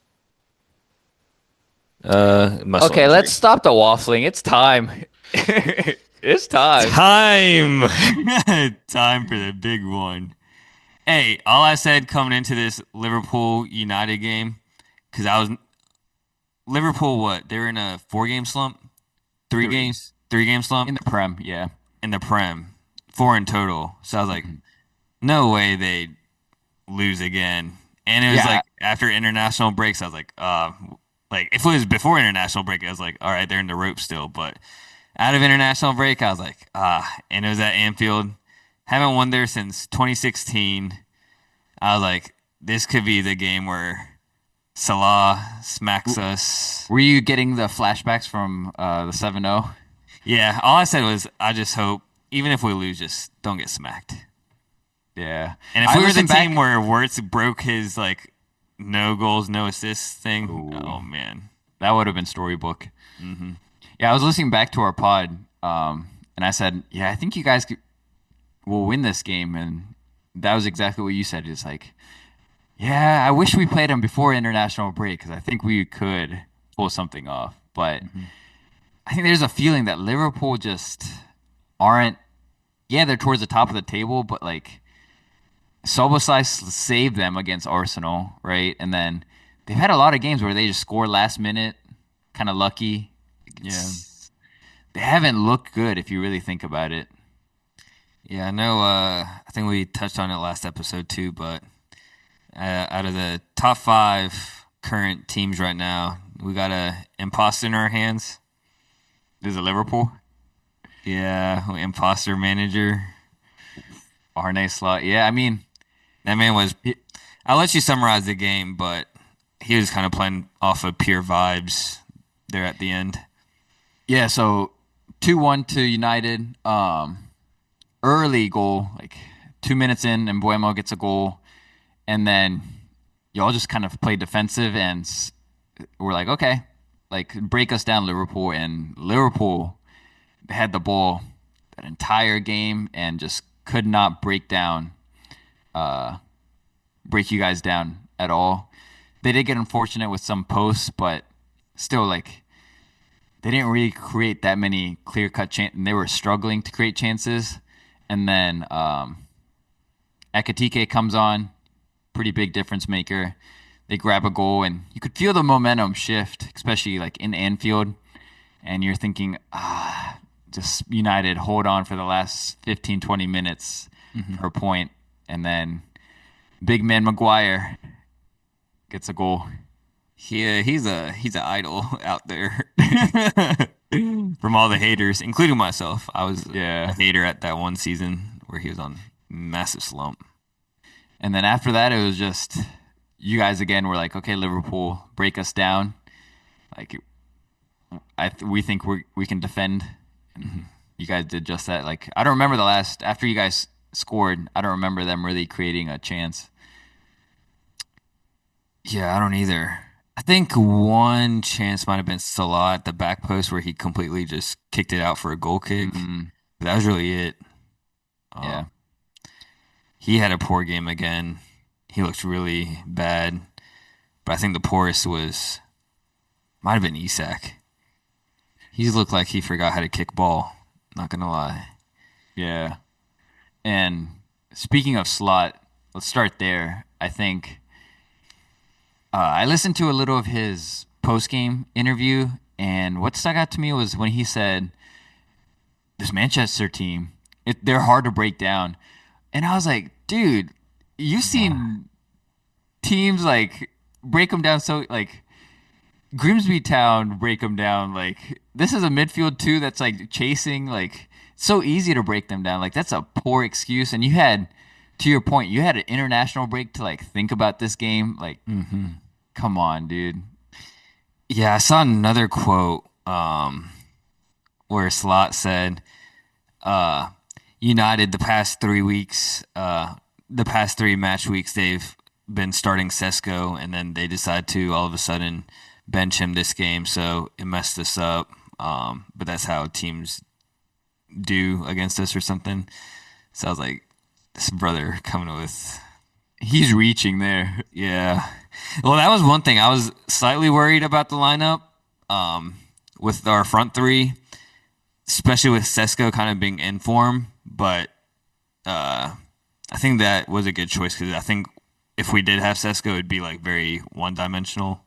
Muscle Okay, injury. let's stop the waffling. It's time. It's time. Time, time for the big one. Hey, all I said coming into this Liverpool United game, because I was Liverpool. What they were in a 4 game slump, Three. 3 game slump In the Prem, yeah. in the Prem, 4 in total. So I was like, no way they lose again. And it was Yeah. like after international breaks, I was like if it was before international break, I was like, all right, they're in the rope still. But out of international break, I was like, and it was at Anfield. Haven't won there since 2016. I was like, this could be the game where Salah smacks us. Were you getting the flashbacks from the 7-0? Yeah, all I said was, I just hope, even if we lose, just don't get smacked. Yeah. And if I we were the listened back- team where Wirtz broke his like no goals, no assists thing, oh man. That would have been storybook. Yeah, I was listening back to our pod, and I said, "Yeah, I think you guys will win this game," and that was exactly what you said. It's like, yeah, I wish we played them before international break because I think we could pull something off. But I think there's a feeling that Liverpool just aren't. Yeah, they're towards the top of the table, but like Szoboszlai saved them against Arsenal, right? And then they've had a lot of games where they just score last minute, kind of lucky. Yeah. They haven't looked good if you really think about it. Yeah, I know. I think we touched on it last episode too, but out of the top five current teams right now, we got a imposter in our hands. This is Liverpool. Yeah, imposter manager. Arne slot. Yeah, I mean, That man was. I'll let you summarize the game, but he was kind of playing off of pure vibes there at the end. yeah. So 2-1 to United. Early goal, like 2 minutes in, and Buemo gets a goal, and then y'all just kind of play defensive, and we're like, okay, like break us down, Liverpool, and Liverpool had the ball that entire game and just could not break you guys down at all. They did get unfortunate with some posts, but still, like they didn't really create that many clear cut chances, and they were struggling to create chances. And then Ekitike comes on, pretty big difference maker. They grab a goal, and you could feel the momentum shift, especially like in Anfield. And you're thinking, just United hold on for the last 15, 20 minutes for a point. And then big man Maguire gets a goal. He's an idol out there from all the haters, including myself. I was a hater at that one season where he was on massive slump. And then after that, it was just you guys again were like, okay, Liverpool, break us down. Like, we think we can defend. And you guys did just that. Like, I don't remember the last after you guys scored. I don't remember them really creating a chance. Yeah, I don't either. I think one chance might have been Salah at the back post where he completely just kicked it out for a goal kick. But that was really it. Yeah. He had a poor game again. He looked really bad. But I think the poorest might have been Isak. He just looked like he forgot how to kick ball. Not gonna lie. Yeah. And speaking of Slot, let's start there. I think I listened to a little of his post-game interview, and what stuck out to me was when he said, this Manchester team, they're hard to break down. And I was like, dude, you've seen teams like break them down so like Grimsby Town break them down. Like this is a midfield too that's like chasing. Like it's so easy to break them down. Like that's a poor excuse. And you had, to your point, you had an international break to like think about this game. Like, come on, dude. Yeah, I saw another quote where Slot said, United the past 3 weeks, the past three match weeks, they've been starting Sesko, and then they decide to all of a sudden bench him this game, so it messed us up. But that's how teams do against us or something. So I was like, this brother coming with, He's reaching there. yeah. Well, that was one thing. I was slightly worried about the lineup with our front three, especially with Sesko kind of being in form. But I think that was a good choice because I think if we did have Sesko, it'd be like very one-dimensional.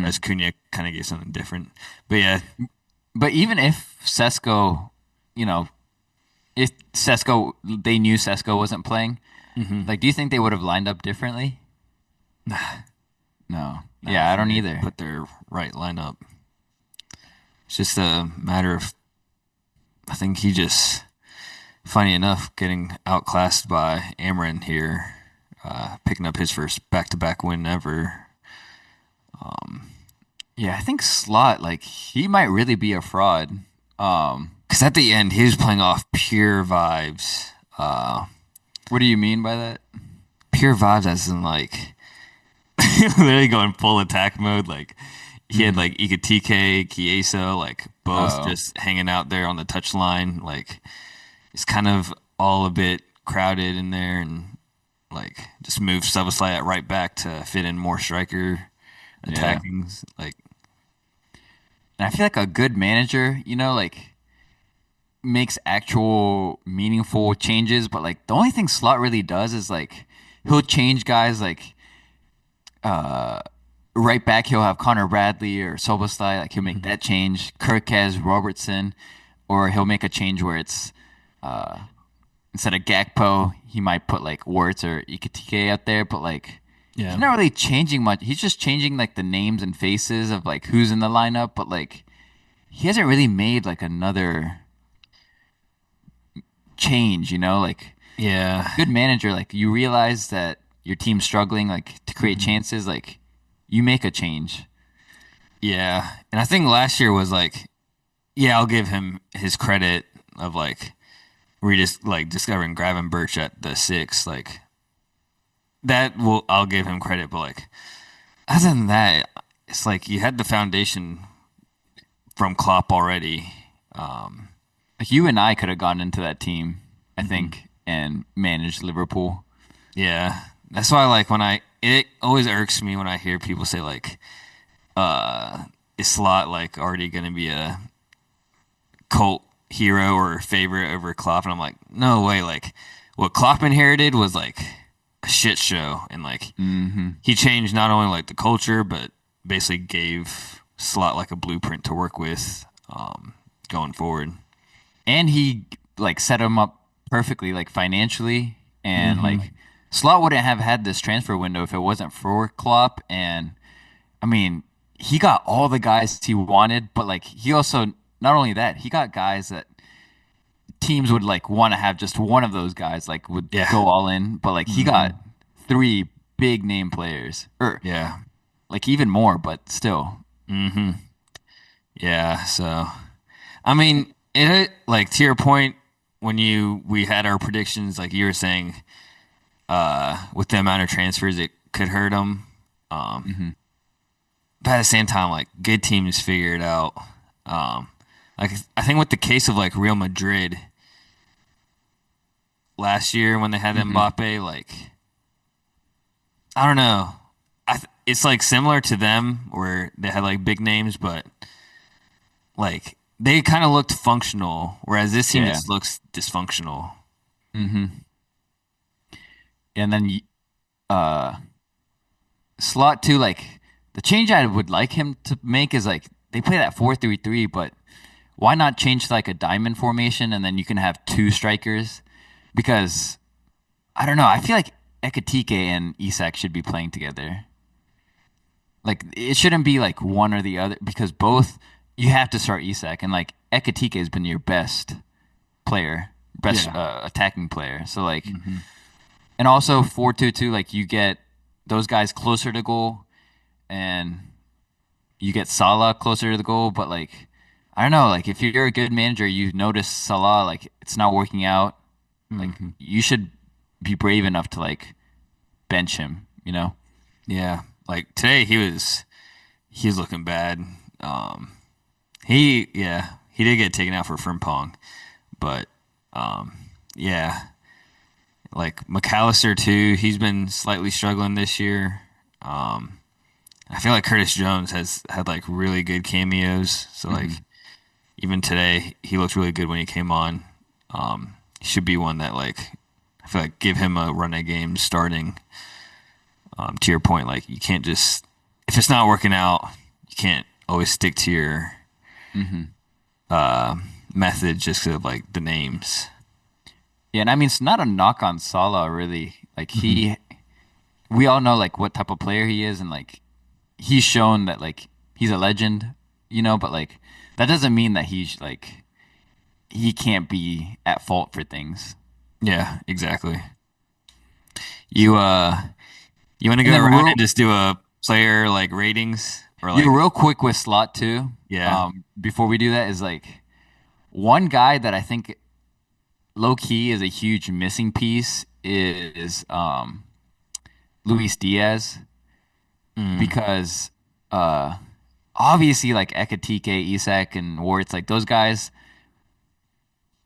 As Cunha kind of gave something different. But yeah, But even if Sesko, if they knew Sesko wasn't playing, like, do you think they would have lined up differently? No. Yeah, I don't either. put their right lineup. It's just a matter of, I think he just, funny enough, getting outclassed by Amiron here, picking up his first back-to-back win ever. Yeah, I think Slot, like, he might really be a fraud. Because at the end, he was playing off pure vibes. What do you mean by that? Pure vibes as in, like, literally going full attack mode. Like, he had, like, Ekitike, Chiesa, like, both just hanging out there on the touchline. Like, it's kind of all a bit crowded in there, and, like, just move Szoboszlai at right back to fit in more striker attacking. Like, And I feel like a good manager, like makes actual meaningful changes, but like the only thing Slot really does is like he'll change guys like right back he'll have Connor Bradley or Soboslai, like he'll make Mhm. that change. Kirkez, Robertson, or he'll make a change where it's instead of Gakpo, he might put like Wirtz or Ikitike out there, but like he's Yeah. not really changing much. He's just changing like the names and faces of like who's in the lineup, but like he hasn't really made like another change, like Yeah. good manager, like you realize that your team's struggling like to create chances, like you make a change. Yeah. And I think last year was like, yeah, I'll give him his credit of like discovering Gravenberch at the six. Like I'll give him credit, but like other than that, it's like you had the foundation from Klopp already. Like you and I could have gone into that team, I think, and managed Liverpool. Yeah. That's why like it always irks me when I hear people say like, is Slot like already gonna be a cult hero or favorite over Klopp? And I'm like, no way. Like what Klopp inherited was like a shit show, and like he changed not only like the culture, but basically gave Slot like a blueprint to work with going forward. And he like set him up perfectly, like financially, and like Slot wouldn't have had this transfer window if it wasn't for Klopp. And I mean, he got all the guys he wanted, but like he also not only that, he got guys that teams would like want to have just one of those guys, like would Yeah. go all in. But like he got three big name players, or Yeah. like even more, but still. Yeah. So, I mean, like to your point, when we had our predictions, like you were saying, with the amount of transfers, it could hurt them. But at the same time, like good teams figure it out. Like I think with the case of like Real Madrid last year when they had Mbappe, like I don't know, it's like similar to them where they had like big names, but like they kind of looked functional, whereas this team Yeah. just looks dysfunctional. And then uh Slot too, like the change I would like him to make is like they play that 4-3-3, but why not change to like a diamond formation and then you can have two strikers? Because I don't know, I feel like Ekatike and Isak should be playing together. Like it shouldn't be like one or the other because both you have to start Isak and like Ekatike has been your best player, best Yeah. attacking player. So like and also 4-2-2, like you get those guys closer to goal and you get Salah closer to the goal, but like I don't know, like if you're a good manager, you notice Salah like it's not working out, like you should be brave enough to like bench him, Yeah, like today he was looking bad. He did get taken out for Frimpong, but yeah, like McAllister too. He's been slightly struggling this year. I feel like Curtis Jones has had like really good cameos. So like even today he looked really good when he came on. He should be one that like I feel like give him a run of games starting. To your point, like you can't just if it's not working out, you can't always stick to your method just 'cause of like the names. Yeah, and I mean it's not a knock on Salah really. Like we all know like what type of player he is, and like he's shown that like he's a legend, but like that doesn't mean that he's like he can't be at fault for things. Yeah, exactly. You you want to go And then around real, and just do a player like ratings or like real quick with Slot too. Yeah. Before we do that is like one guy that I think low key is a huge missing piece is Luis Diaz because obviously like Ekatike, Isak, and Wirtz, like those guys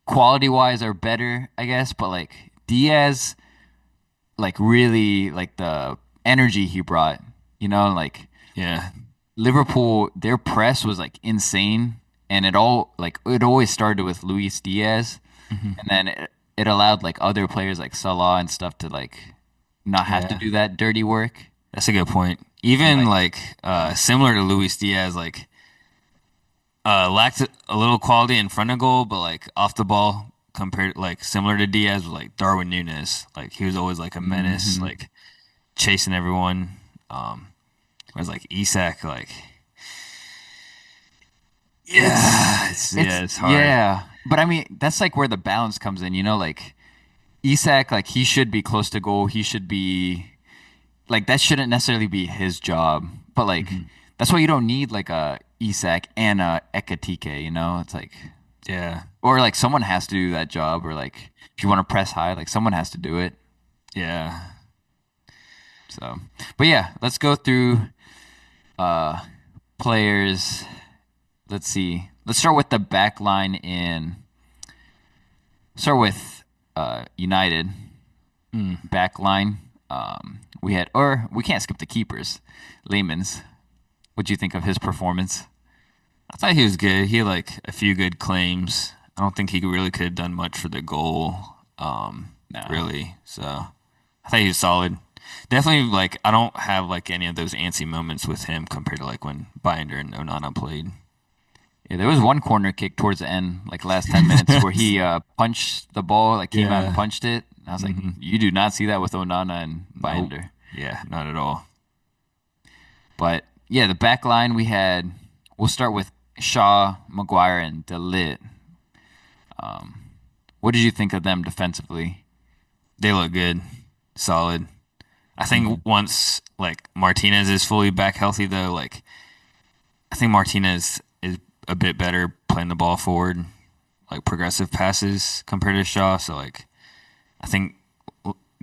quality wise are better, I guess, but like Diaz, like really like the energy he brought, like yeah Liverpool, their press was like insane, and it always started with Luis Diaz, and then it allowed like other players like Salah and stuff to like not have to Yeah, do that dirty work. that's a good point. And Even like, like similar to Luis Diaz, like lacked a little quality in front of goal, but like off the ball compared like similar to Diaz was like Darwin Núñez. Like he was always like a menace, mhm. like chasing everyone. Whereas like Isak, like It's it's hard. but I mean that's like where the balance comes in, you know, like Isak, like he should be close to goal. He should be like that shouldn't necessarily be his job, but like Mhm. that's why you don't need like a Isak and a Ekatike, you know? It's like Yeah, or like someone has to do that job, or like if you want to press high, like someone has to do it. yeah. So, but yeah, let's go through uh players. Let's see. Let's start with the back line in. Start with United Mm. back line. We had, or we can't skip the keepers. Layman's. What do you think of his performance? I thought he was good. He had like a few good claims. I don't think he really could have done much for the goal. No. Really. So I thought he was solid. Definitely like I don't have like any of those antsy moments with him compared to like when Binder and Onana played. Yeah, there was one corner kick towards the end, like last 10 minutes, where he punched the ball, like came out and Yeah. punched it. I was like, hmm you do not see that with Onana and Nope. Binder. Yeah, not at all. But yeah, the back line we had, we'll start with Shaw, Maguire, and DeLit. What did you think of them defensively? They look good. Solid. I Hmm. think once like Martinez is fully back healthy though, like I think Martinez is a bit better playing the ball forward, like progressive passes compared to Shaw. So like I think,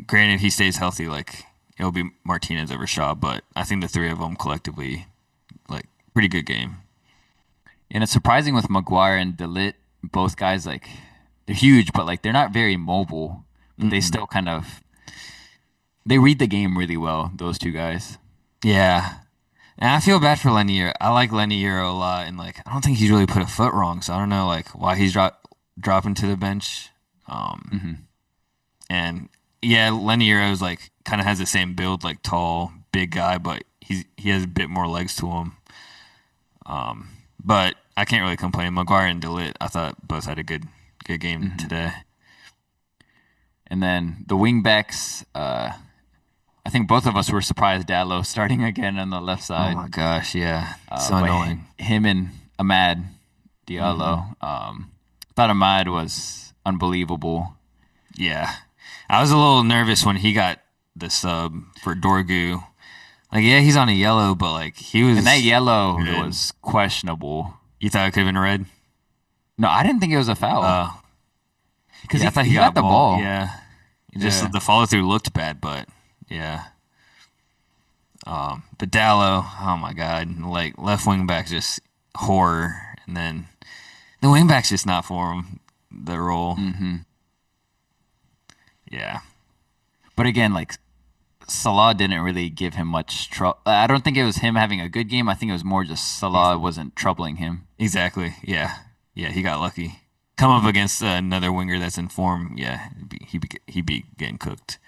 granted, he stays healthy, like it'll be Martinez over Shaw, but I think the three of them collectively, like pretty good game. And it's surprising with Maguire and DeLit, both guys like they're huge, but like they're not very mobile. But they hmm still kind of they read the game really well. Those two guys. Yeah, and I feel bad for Lenier. I like Lenier a lot, and like I don't think he's really put a foot wrong. So I don't know like why he's dropping to the bench. Um, Hmm. and yeah, Lenier is like kind of has the same build, like tall, big guy, but he has a bit more legs to him. But I can't really complain. Maguire and Delit, I thought both had a good game Hmm. today. And then the wing backs. I think both of us were surprised Dallo starting again on the left Oh side. my gosh, yeah, so But annoying. him and Ahmad hmm Diallo. Thought Ahmad was unbelievable. Yeah, I was a little nervous when he got the sub for Dorgu. Like, yeah, he's on a yellow, but like he And that was yellow good. was questionable. You thought it could have been red? No, I didn't think it was a foul Uh, because yeah, I thought he he got got the ball. ball. Yeah, it just Yeah. the follow through looked bad, but yeah. But Dallo, oh my God, like left wing back just horror, and then the wing back's just not for him. The role, Hmm. yeah, But again, like Salah didn't really give him much trouble. I don't think it was him having a good game. I think it was more just Ex- Salah wasn't troubling him. exactly, yeah, yeah. He got lucky. Come up against another winger that's in form, yeah, he'd be getting cooked.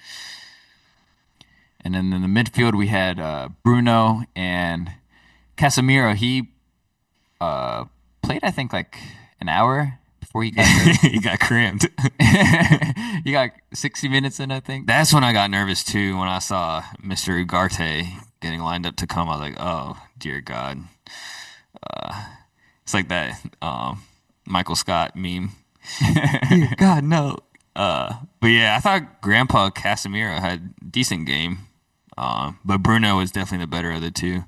And then in the midfield, we had Bruno and Casemiro. He played, I think, like an hour before he got hurt. He got cramped. He got 60 minutes in, I think. That's when I got nervous too. When I saw Mr. Ugarte getting lined up to come, I was like, "Oh dear God!" It's like that Michael Scott meme. Dear God, no. But yeah, I thought Grandpa Casemiro had a decent game. But Bruno was definitely the better of the two.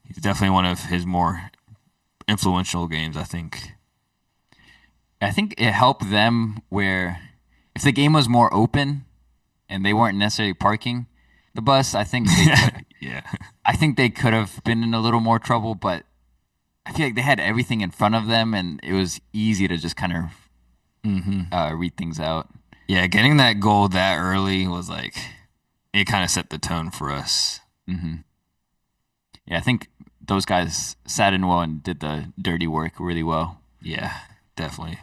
He's definitely one of his more influential games, I think. I think it helped them where if the game was more open and they weren't necessarily parking the bus, Yeah. I think they could have been in a little more trouble, but I feel like they had everything in front of them and it was easy to just kind of read things out. Yeah, getting that goal that early was like it kind of set the tone for us. Hmm. Yeah, I think those guys sat in well and did the dirty work really well. Yeah, definitely.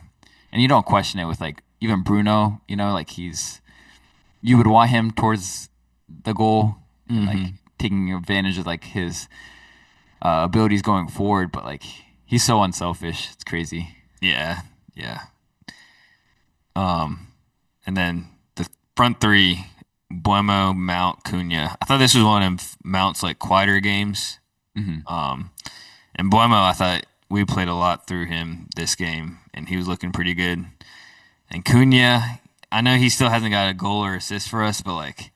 And you don't question it with like even Bruno, like you would want him towards the goal and like Hmm. taking advantage of like his abilities going forward, but like he's so unselfish. It's crazy. Yeah, yeah. Um, and then the front three, Buemo, Mount, Cunha. I thought this was one of Mount's like quieter games. Hmm. Um, and Buemo, I thought we played a lot through him this game, and he was looking pretty good. And Cunha, I know he still hasn't got a goal or assist for us, but like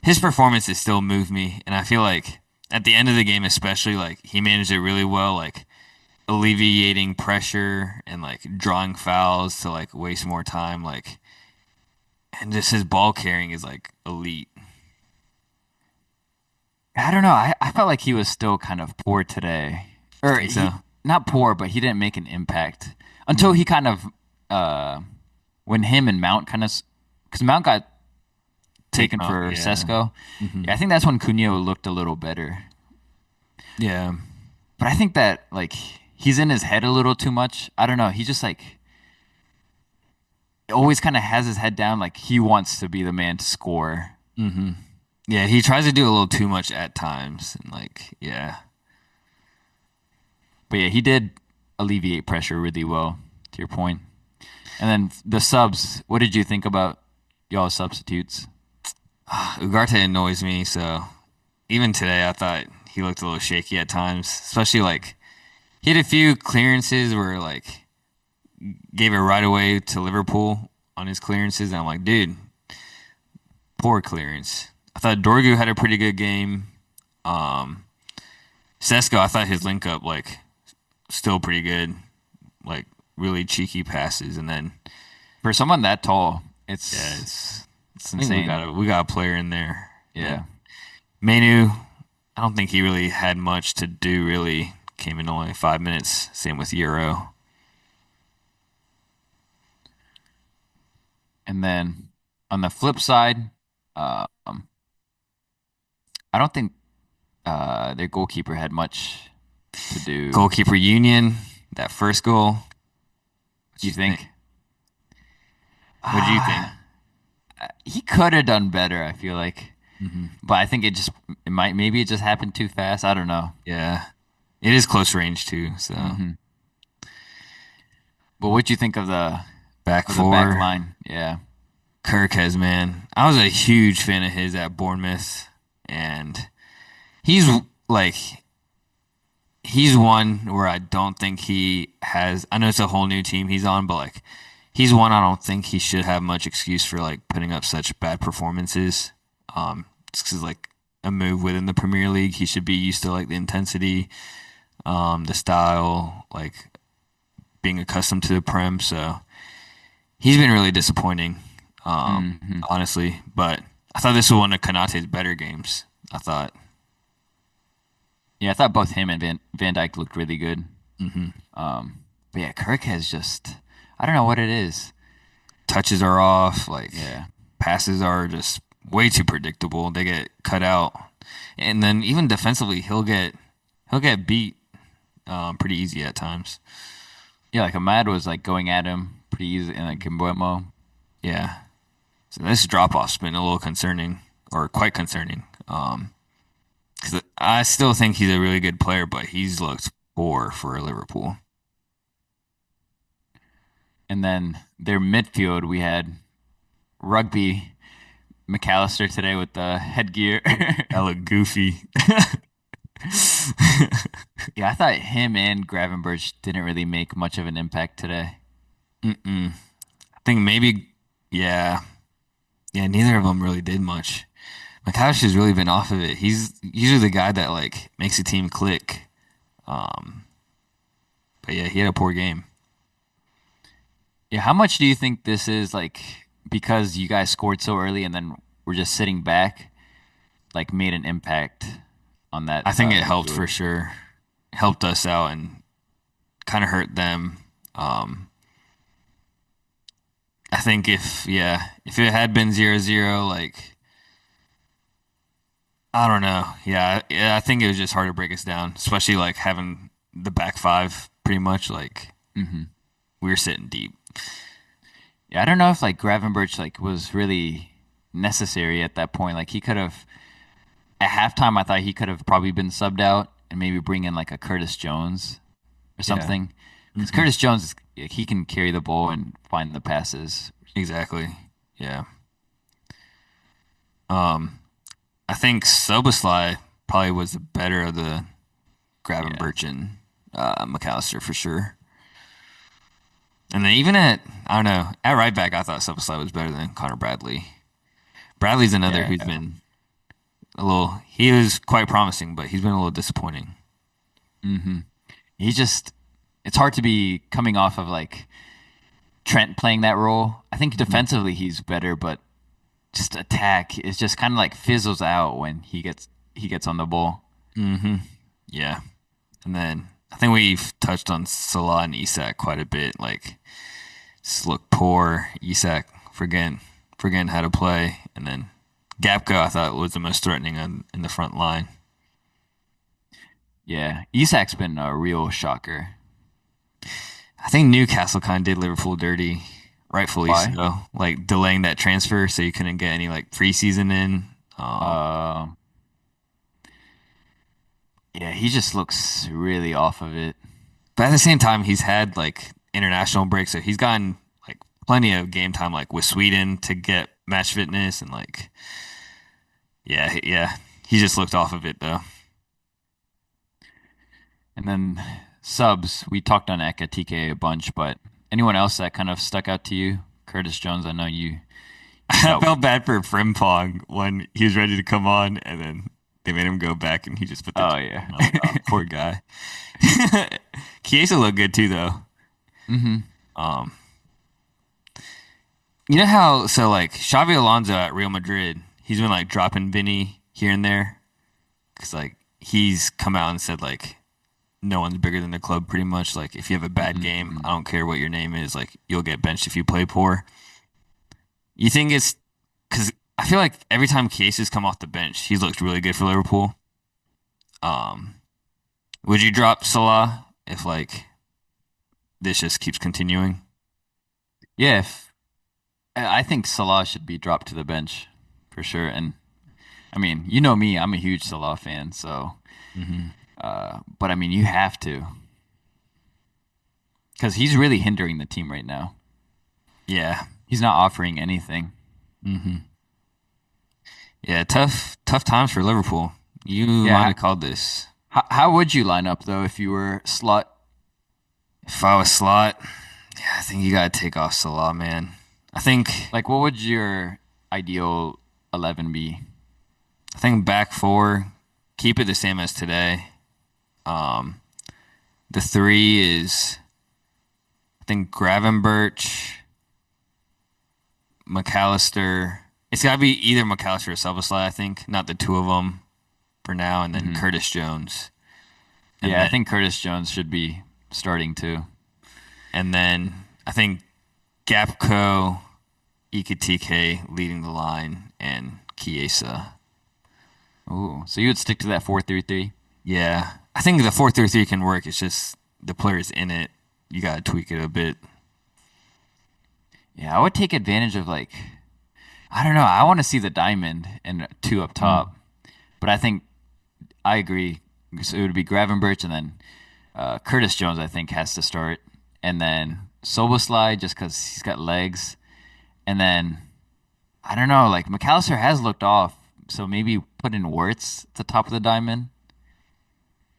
his performances still move me, and I feel like at the end of the game, especially, like he managed it really well, like alleviating pressure and like drawing fouls to like waste more time, like and just his ball carrying is like elite. I don't know. I felt like he was still kind of poor today, I or think so. he not poor, but he didn't make an impact until he kind of when him and Mount kind of because Mount got Take taken off, for yeah. Sesko. Hmm. Yeah, I think that's when Cunha looked a little better. Yeah. But I think that like he's in his head a little too much. I don't know. He just like always kind of has his head down, like he wants to be the man to score. Hmm. Yeah, he tries to do a little too much at times, and like, yeah, But yeah, he did alleviate pressure really well. To your point. And then the subs. What did you think about y'all substitutes? Ugarte annoys me. So even today, I thought he looked a little shaky at times, especially like he had a few clearances where like gave it right away to Liverpool on his clearances, and I'm like, dude, poor clearance. I thought Dorgu had a pretty good game. Um, Sesko, I thought his link up like still pretty good, like really cheeky passes, and then For someone that tall, yeah, it's I think we insane. got a player in there. And Yeah. then Manu, I don't think he really had much to do. Really came in only 5 minutes. Same with Euro. And then on the flip side, um, I don't think their goalkeeper had much to do. Goalkeeper Union, that first goal. What You you think? think? What do you think? Ah, he could have done better, I feel like. Hmm. But I think it might maybe it just happened too fast. I don't know. Yeah, it is close range too. So Hmm. But what do you think back of the back four, line? Yeah. Kirkes, man. I was a huge fan of his at Bournemouth, and he's like he's one where I don't think he has. I know it's a whole new team he's on, but like he's one I don't think he should have much excuse for like putting up such bad performances. Just 'cause like a move within the Premier League, he should be used to like the intensity, the style, like being accustomed to the Prem. So he's been really disappointing, Hmm. honestly. But I thought this was one of Konate's better games. I thought. Yeah, I thought both him and Van Dyke looked really good. Hmm. But yeah, Kirk has just I don't know what it is. Touches are off, like Yeah. passes are just way too predictable. They get cut out, and then even defensively, he'll get beat pretty easy at times. Yeah, like Ahmad was like going at him pretty easy and like Kimbuemo. Yeah, so this drop off's been a little concerning, or quite concerning. 'Cause I still think he's a really good player, but he's looked poor for Liverpool. And then their midfield, we had Rugby McAllister today with the headgear. That looked goofy. Yeah, I thought him and Gravenberch didn't really make much of an impact today. Mm-mm. I think maybe, yeah, yeah. Neither of them really did much. McCavish has really been off of it. He's usually the guy that like makes a team click. Um, but yeah, he had a poor game. Yeah, how much do you think this is like because you guys scored so early and then we're just sitting back, like made an impact on that I think it helped midfield? for sure. Helped us out and kind of hurt them. Um, I think if it had been 0-0, like I don't know. Yeah, I think it was just hard to break us down, especially like having the back five pretty much like Hmm. we were sitting deep. Yeah, I don't know if like Gravenberch like was really necessary at that point. Like he could have at halftime. I thought he could have probably been subbed out and maybe bring in like a Curtis Jones or Yeah. something. Because Hmm. Curtis Jones, he can carry the ball and find the passes. Exactly. Yeah. Um, I think Soboslai probably was the better of the Yeah, Gravenberch and McAllister for sure. And then even at I don't know at right back, I thought Soboslai was better than Connor Bradley. Bradley's another yeah, who's been a little. He was quite promising, but he's been a little disappointing. hmm He just, it's hard to be coming off of like Trent playing that role. I think defensively he's better, but just attack is just kind of like fizzles out when he gets on the ball. Mm-hmm. Yeah. And then I think we've touched on Salah and Isak quite a bit. Like, just look poor. Isak forgetting how to play, and then Gapko I thought was the most threatening in the front line. Yeah, Isak's been a real shocker. I think Newcastle kind of did Liverpool dirty, rightfully Why? so. Like delaying that transfer so you couldn't get any like preseason in. Uh, yeah, he just looks really off of it. But at the same time, he's had like international breaks, so he's gotten like plenty of game time, like with Sweden to get match fitness and like yeah. He just looked off of it though. And then subs, we talked on Ekatike a bunch, but anyone else that kind of stuck out to you? Curtis Jones, I know you I thought. felt bad for Frimpong when he was ready to come on, and then they made him go back, and he just put the Oh yeah. I was like, oh, poor guy. Chiesa looked good too, though. hmm Um, you know how so like Xavi Alonso at Real Madrid, he's been like dropping Vinny here and there because like he's come out and said like no one's bigger than the club pretty much. Like if you have a bad game, I don't care what your name is, like you'll get benched if you play poor. You think it's because I feel like every time Ciesa's come off the bench, he's looked really good for Liverpool. Um, would you drop Salah if like this just keeps continuing? Yeah, I think Salah should be dropped to the bench for sure. And I mean, you know me, I'm a huge Salah fan, so Hmm. but I mean, you have to because he's really hindering the team right now. Yeah. He's not offering anything. Hmm. Yeah. Tough times for Liverpool. You might Yeah, have called this. how would you line up though if you were Slot? If I was Slot, yeah, I think you gotta take off Salah, man. I think Like, what would your ideal 11 be? I think back four, keep it the same as today. Um, the three is I think Gravenberch, McAllister. It's gotta be either McAllister or Szoboszlai, I think, not the two of them for now, and then Hmm. Curtis Jones, and Yeah, I then think Curtis Jones should be starting too. I think Gapco, Ikitike leading the line, and Chiesa. Ooh, so you would stick to that 4-3-3? Yeah, I think the 4-3-3 can work. It's just the players in it. You gotta tweak it a bit. Yeah, I would take advantage of like I don't know. I want to see the diamond and two up top, but I think I agree. So it would be Gravenberch and then Curtis Jones. I think has to start, and then Soboslai just because he's got legs, and then I don't know. Like McAllister has looked off, so maybe put in Wirtz at the top of the diamond.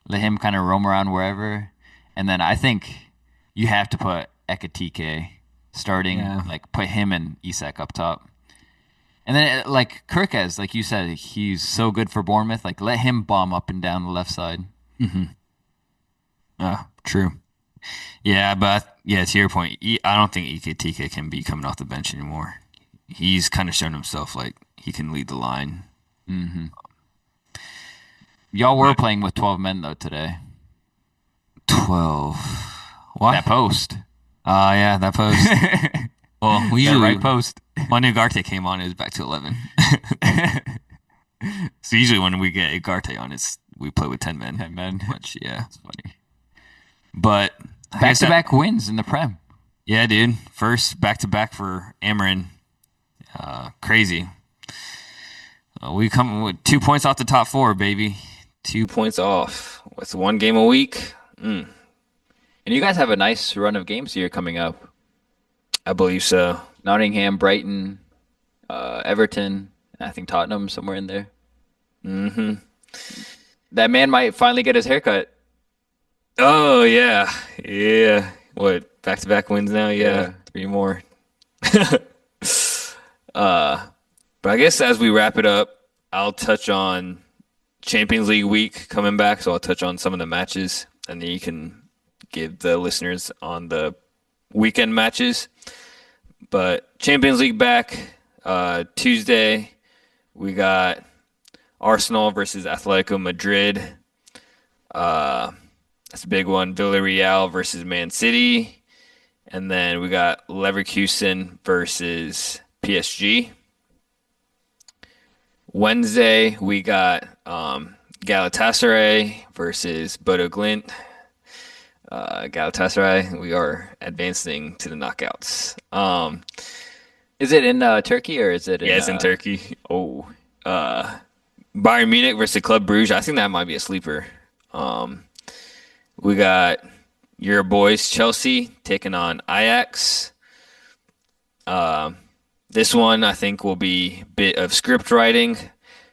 Let him kind of roam around wherever, and then I think you have to put Ekatike starting. Yeah. Like put him and Isak up top. And then, like Kirkez, like you said, he's so good for Bournemouth. Like, let him bomb up and down the left side. True. Yeah, but yeah, to your point, I don't think Ikitike can be coming off the bench anymore. He's kind of shown himself like he can lead the line. Y'all were playing with 12 men though today. 12. What? That post, Yeah, that post. Well, we that usually right post. when Ugarte came on, it was back to 11. So usually when we get Ugarte on, we play with 10 men. 10 men. Which, yeah. That's funny. But I guess Back-to-back wins in the Prem. yeah, dude. First back-to-back for Amiron. Crazy. We come with 2 points off the top four, baby. 2 points off. With 1 game a week. And you guys have a nice run of games here coming up. I believe so. Nottingham, Brighton, Everton, and I think Tottenham somewhere in there. Mm-hmm. That man might finally get his haircut. Oh, yeah. Yeah. What, back-to-back wins now? Yeah. 3 more. But I guess as we wrap it up, I'll touch on Champions League week coming back. So I'll touch on some of the matches, and then you can give the listeners on the weekend matches. But Champions League back Tuesday, we got Arsenal versus Atletico Madrid. That's a big one. Villarreal versus Man City. And then we got Leverkusen versus PSG. Wednesday, we got Galatasaray versus Bodo Glimt. Galatasaray, we are advancing to the knockouts. Is it in Turkey or is it in... Yeah, it's in Turkey. Oh. Bayern Munich versus Club Brugge. I think that might be a sleeper. We got your boys Chelsea taking on Ajax. This one I think will be a bit of script writing.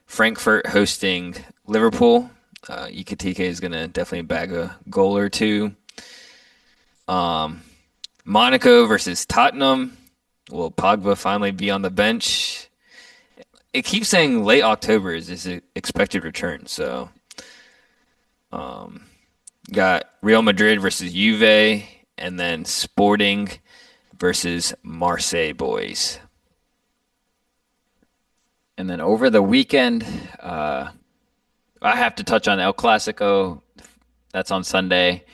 Frankfurt hosting Liverpool. Ekitike is going to definitely bag a goal or two. Monaco versus Tottenham. Will Pogba finally be on the bench? It keeps saying late October is his expected return. So, got Real Madrid versus Juve, and then Sporting versus Marseille boys. And then over the weekend, I have to touch on El Clasico. That's on Sunday.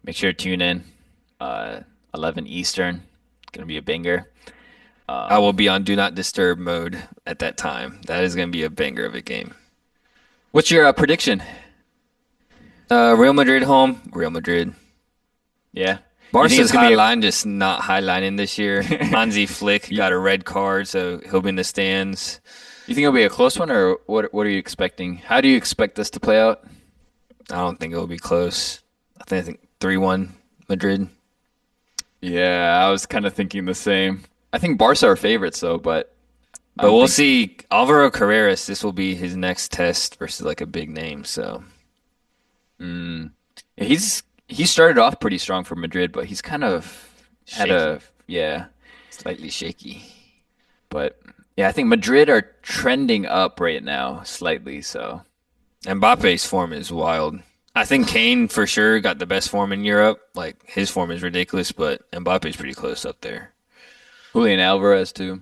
Make sure to tune in. 11 Eastern. It's going to be a banger. I will be on Do Not Disturb mode at that time. That is going to be a banger of a game. What's your prediction? Real Madrid home. Real Madrid. Yeah. Barca's high line just not highlining this year. Hansi Flick got a red card, so he'll be in the stands. You think it'll be a close one, or what are you expecting? How do you expect this to play out? I don't think it'll be close. I think 3-1 Madrid. Yeah, I was kind of thinking the same. I think Barca are favorites, though, but we'll see. Alvaro Carreras, this will be his next test versus like a big name. So he started off pretty strong for Madrid, but he's kind of Shaky. had Slightly shaky. but yeah, I think Madrid are trending up right now slightly. So Mbappe's form is wild. I think Kane for sure got the best form in Europe. Like his form is ridiculous, but Mbappe's pretty close up there. Julian Alvarez too.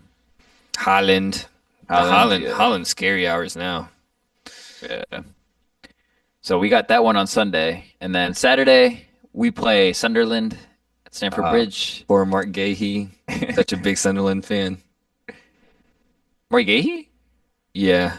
Haaland. Haaland, yeah. Haaland's scary hours now. Yeah. So we got that one on Sunday, and then Saturday we play Sunderland at Stamford Bridge. Poor Mark Gahey, such a big Sunderland fan. Mark Gahey? Yeah.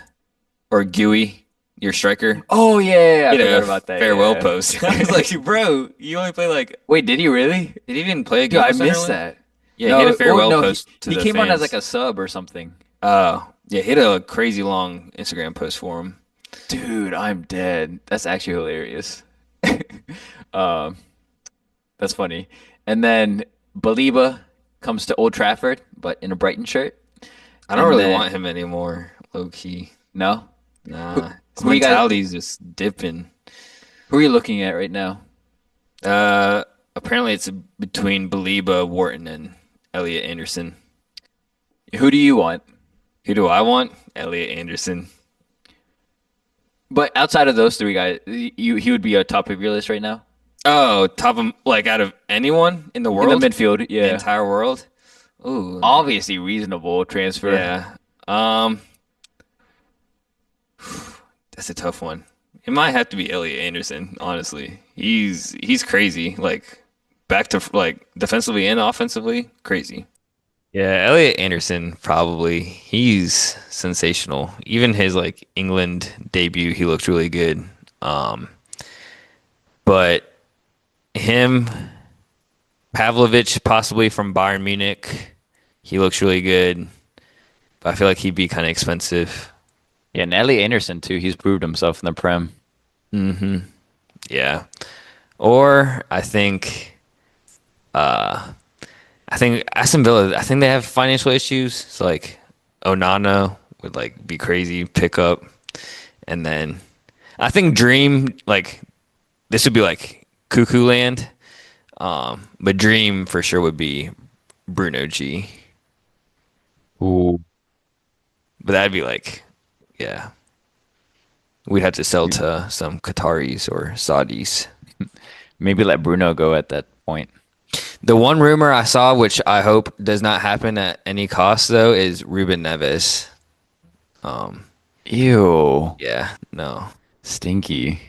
Or Guy, your striker. Oh yeah, I He had forgot a about that. farewell yeah. post. I was like, bro, you only play like. Wait, did he really? Did he even play a Dude, game I for missed Sunderland? that. Yeah, he had a farewell no, post to he the came on as fans. like a sub or something. Oh, yeah, he had a crazy long Instagram post for him. Dude, I'm dead. That's actually hilarious. um, that's funny. And then Baliba comes to Old Trafford, but in a Brighton shirt. I don't And really then- want him anymore, low key. No? Nah, his who you guys- mentality's just dipping. Who are you looking at right now? Apparently it's between Baliba, Wharton, and Elliot Anderson. Who do you want? Who do I want? Elliot Anderson. But outside of those three guys, he would be a top of your list right now? Oh, top of like out of anyone in the world, In the midfield, the yeah. entire world. Ooh, Obviously reasonable transfer. yeah. That's a tough one. It might have to be Elliot Anderson. Honestly, he's crazy. Like back to like defensively and offensively, crazy. Yeah, Elliot Anderson probably. He's sensational. Even his like England debut, he looked really good. Um, but him, Pavlovich, possibly from Bayern Munich, he looks really good. But I feel like he'd be kind of expensive. Yeah, and Ellie Anderson too. He's proved himself in the Prem. Yeah. Or I think Aston Villa. I think they have financial issues. So like Onana would like be crazy pickup, and then I think Dream like this would be like cuckoo land. But Dream for sure would be Bruno G. Ooh. But that'd be like, yeah, we'd have to sell to some Qataris or Saudis. Maybe let Bruno go at that point. The one rumor I saw, which I hope does not happen at any cost, though, is Ruben Neves. Ew. Yeah, no. Stinky.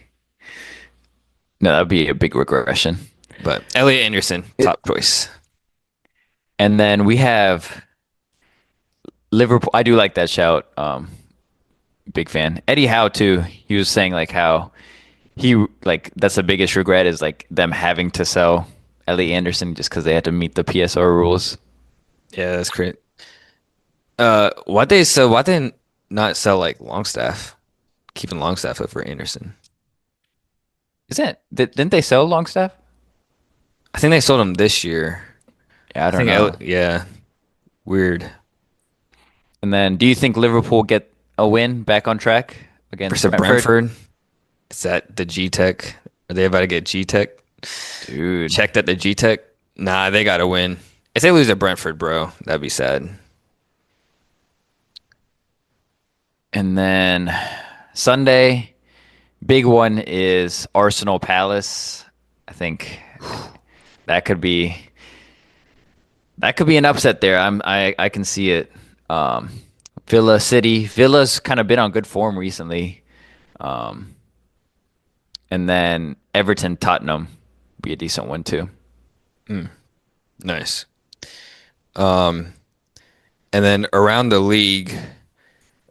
No, that'd be a big regression. But Elliot Anderson, top choice. And then we have Liverpool. I do like that shout. Big fan. Eddie Howe too. He was saying like how he like that's the biggest regret is like them having to sell Ellie Anderson just because they had to meet the PSR rules. Yeah, that's great. Why they not sell like Longstaff? Keeping Longstaff over Anderson. Didn't they sell Longstaff? I think they sold him this year. Yeah, I don't know. Yeah, weird. And then, do you think Liverpool get a win back on track against Versus Brentford? Brentford. Is that the G Tech? Are they about to get G Tech? Dude. Checked at the G Tech? Nah, they got to win. If they lose at Brentford, bro, that'd be sad. And then Sunday, big one is Arsenal Palace. I think that could be an upset there. I can see it. Villa City. Villa's kind of been on good form recently. And then Everton Tottenham be a decent one too. Nice. And then around the league,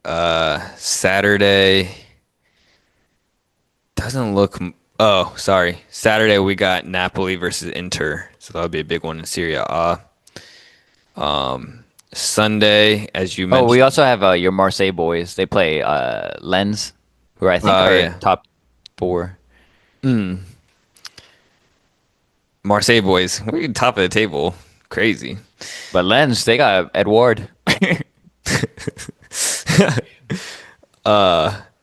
Saturday doesn't look. Oh, sorry. Saturday we got Napoli versus Inter, so that'll be a big one in Serie A. Sunday, as you Oh, mentioned, we also have your Marseille boys. They play Lens, who I think are yeah. top four. Marseille boys, we're top of the table. Crazy. But Lens, they got Edward.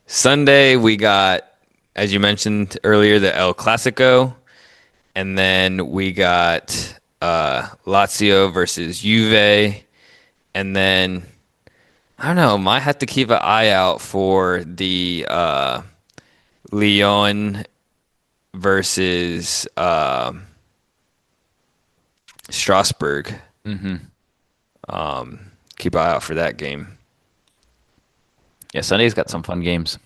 Sunday we got, as you mentioned earlier, the El Clasico, and then we got Lazio versus Juve, and then I don't know, might have to keep an eye out for the Lyon versus Strasbourg. Keep an eye out for that game. Yeah, Sunday's got some fun games.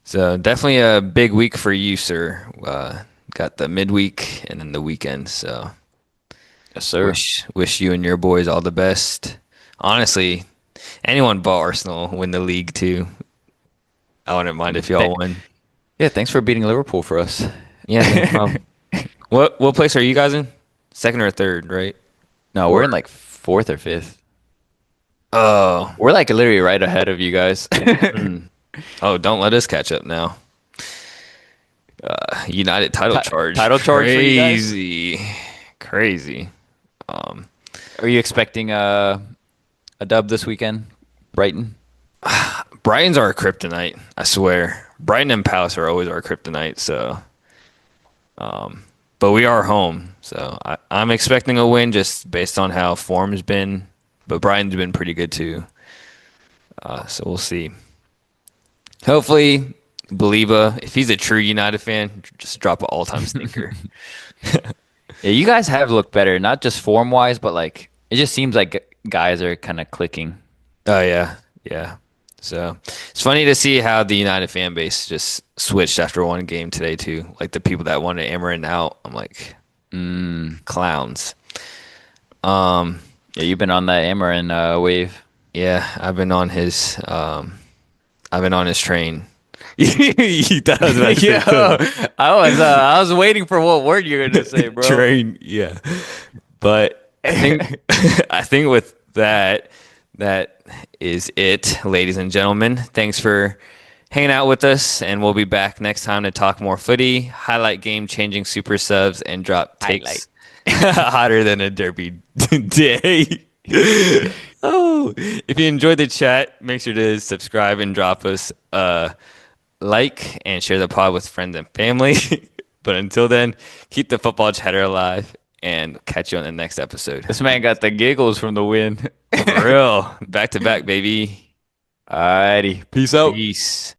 So definitely a big week for you, sir. Got the midweek and then the weekend. So Yes, sir. wish you and your boys all the best. Honestly, anyone but Arsenal win the league too. I wouldn't mind if y'all win. Yeah, thanks for beating Liverpool for us. Yeah. No problem. What place are you guys in? Second or third, right? No, we're in like fourth or fifth. Oh, We're like literally right ahead of you guys. oh! Don't let us catch up now. United title charge. title charge for you guys? Crazy. Are you expecting a dub this weekend? Brighton? Brighton's our kryptonite. I swear. Brighton and Palace are always our kryptonite. So, but we are home, so I'm expecting a win just based on how form's been. But Brighton's been pretty good too. So we'll see. Hopefully, Baliba, if he's a true United fan, just drop an all-time stinker. Yeah, you guys have looked better, not just form wise, but like it just seems like guys are kind of clicking. Oh yeah, yeah. So it's funny to see how the United fan base just switched after one game today too. Like the people that wanted Amiron out, I'm like, clowns. Yeah, you've been on that Amiron wave. Yeah, I've been on his train. You thought I was about to say Yo, I was waiting for what word you're gonna say, bro. train, yeah. But I think I think with that is it, ladies and gentlemen. Thanks for hanging out with us, and we'll be back next time to talk more footy, highlight game-changing super subs, and drop takes hotter than a derby day. Oh, if you enjoyed the chat, make sure to subscribe and drop us a like and share the pod with friends and family. But until then, keep the football chatter alive and catch you on the next episode. This man got the giggles from the win. For real. Back to back, baby. Alrighty, peace out. Peace.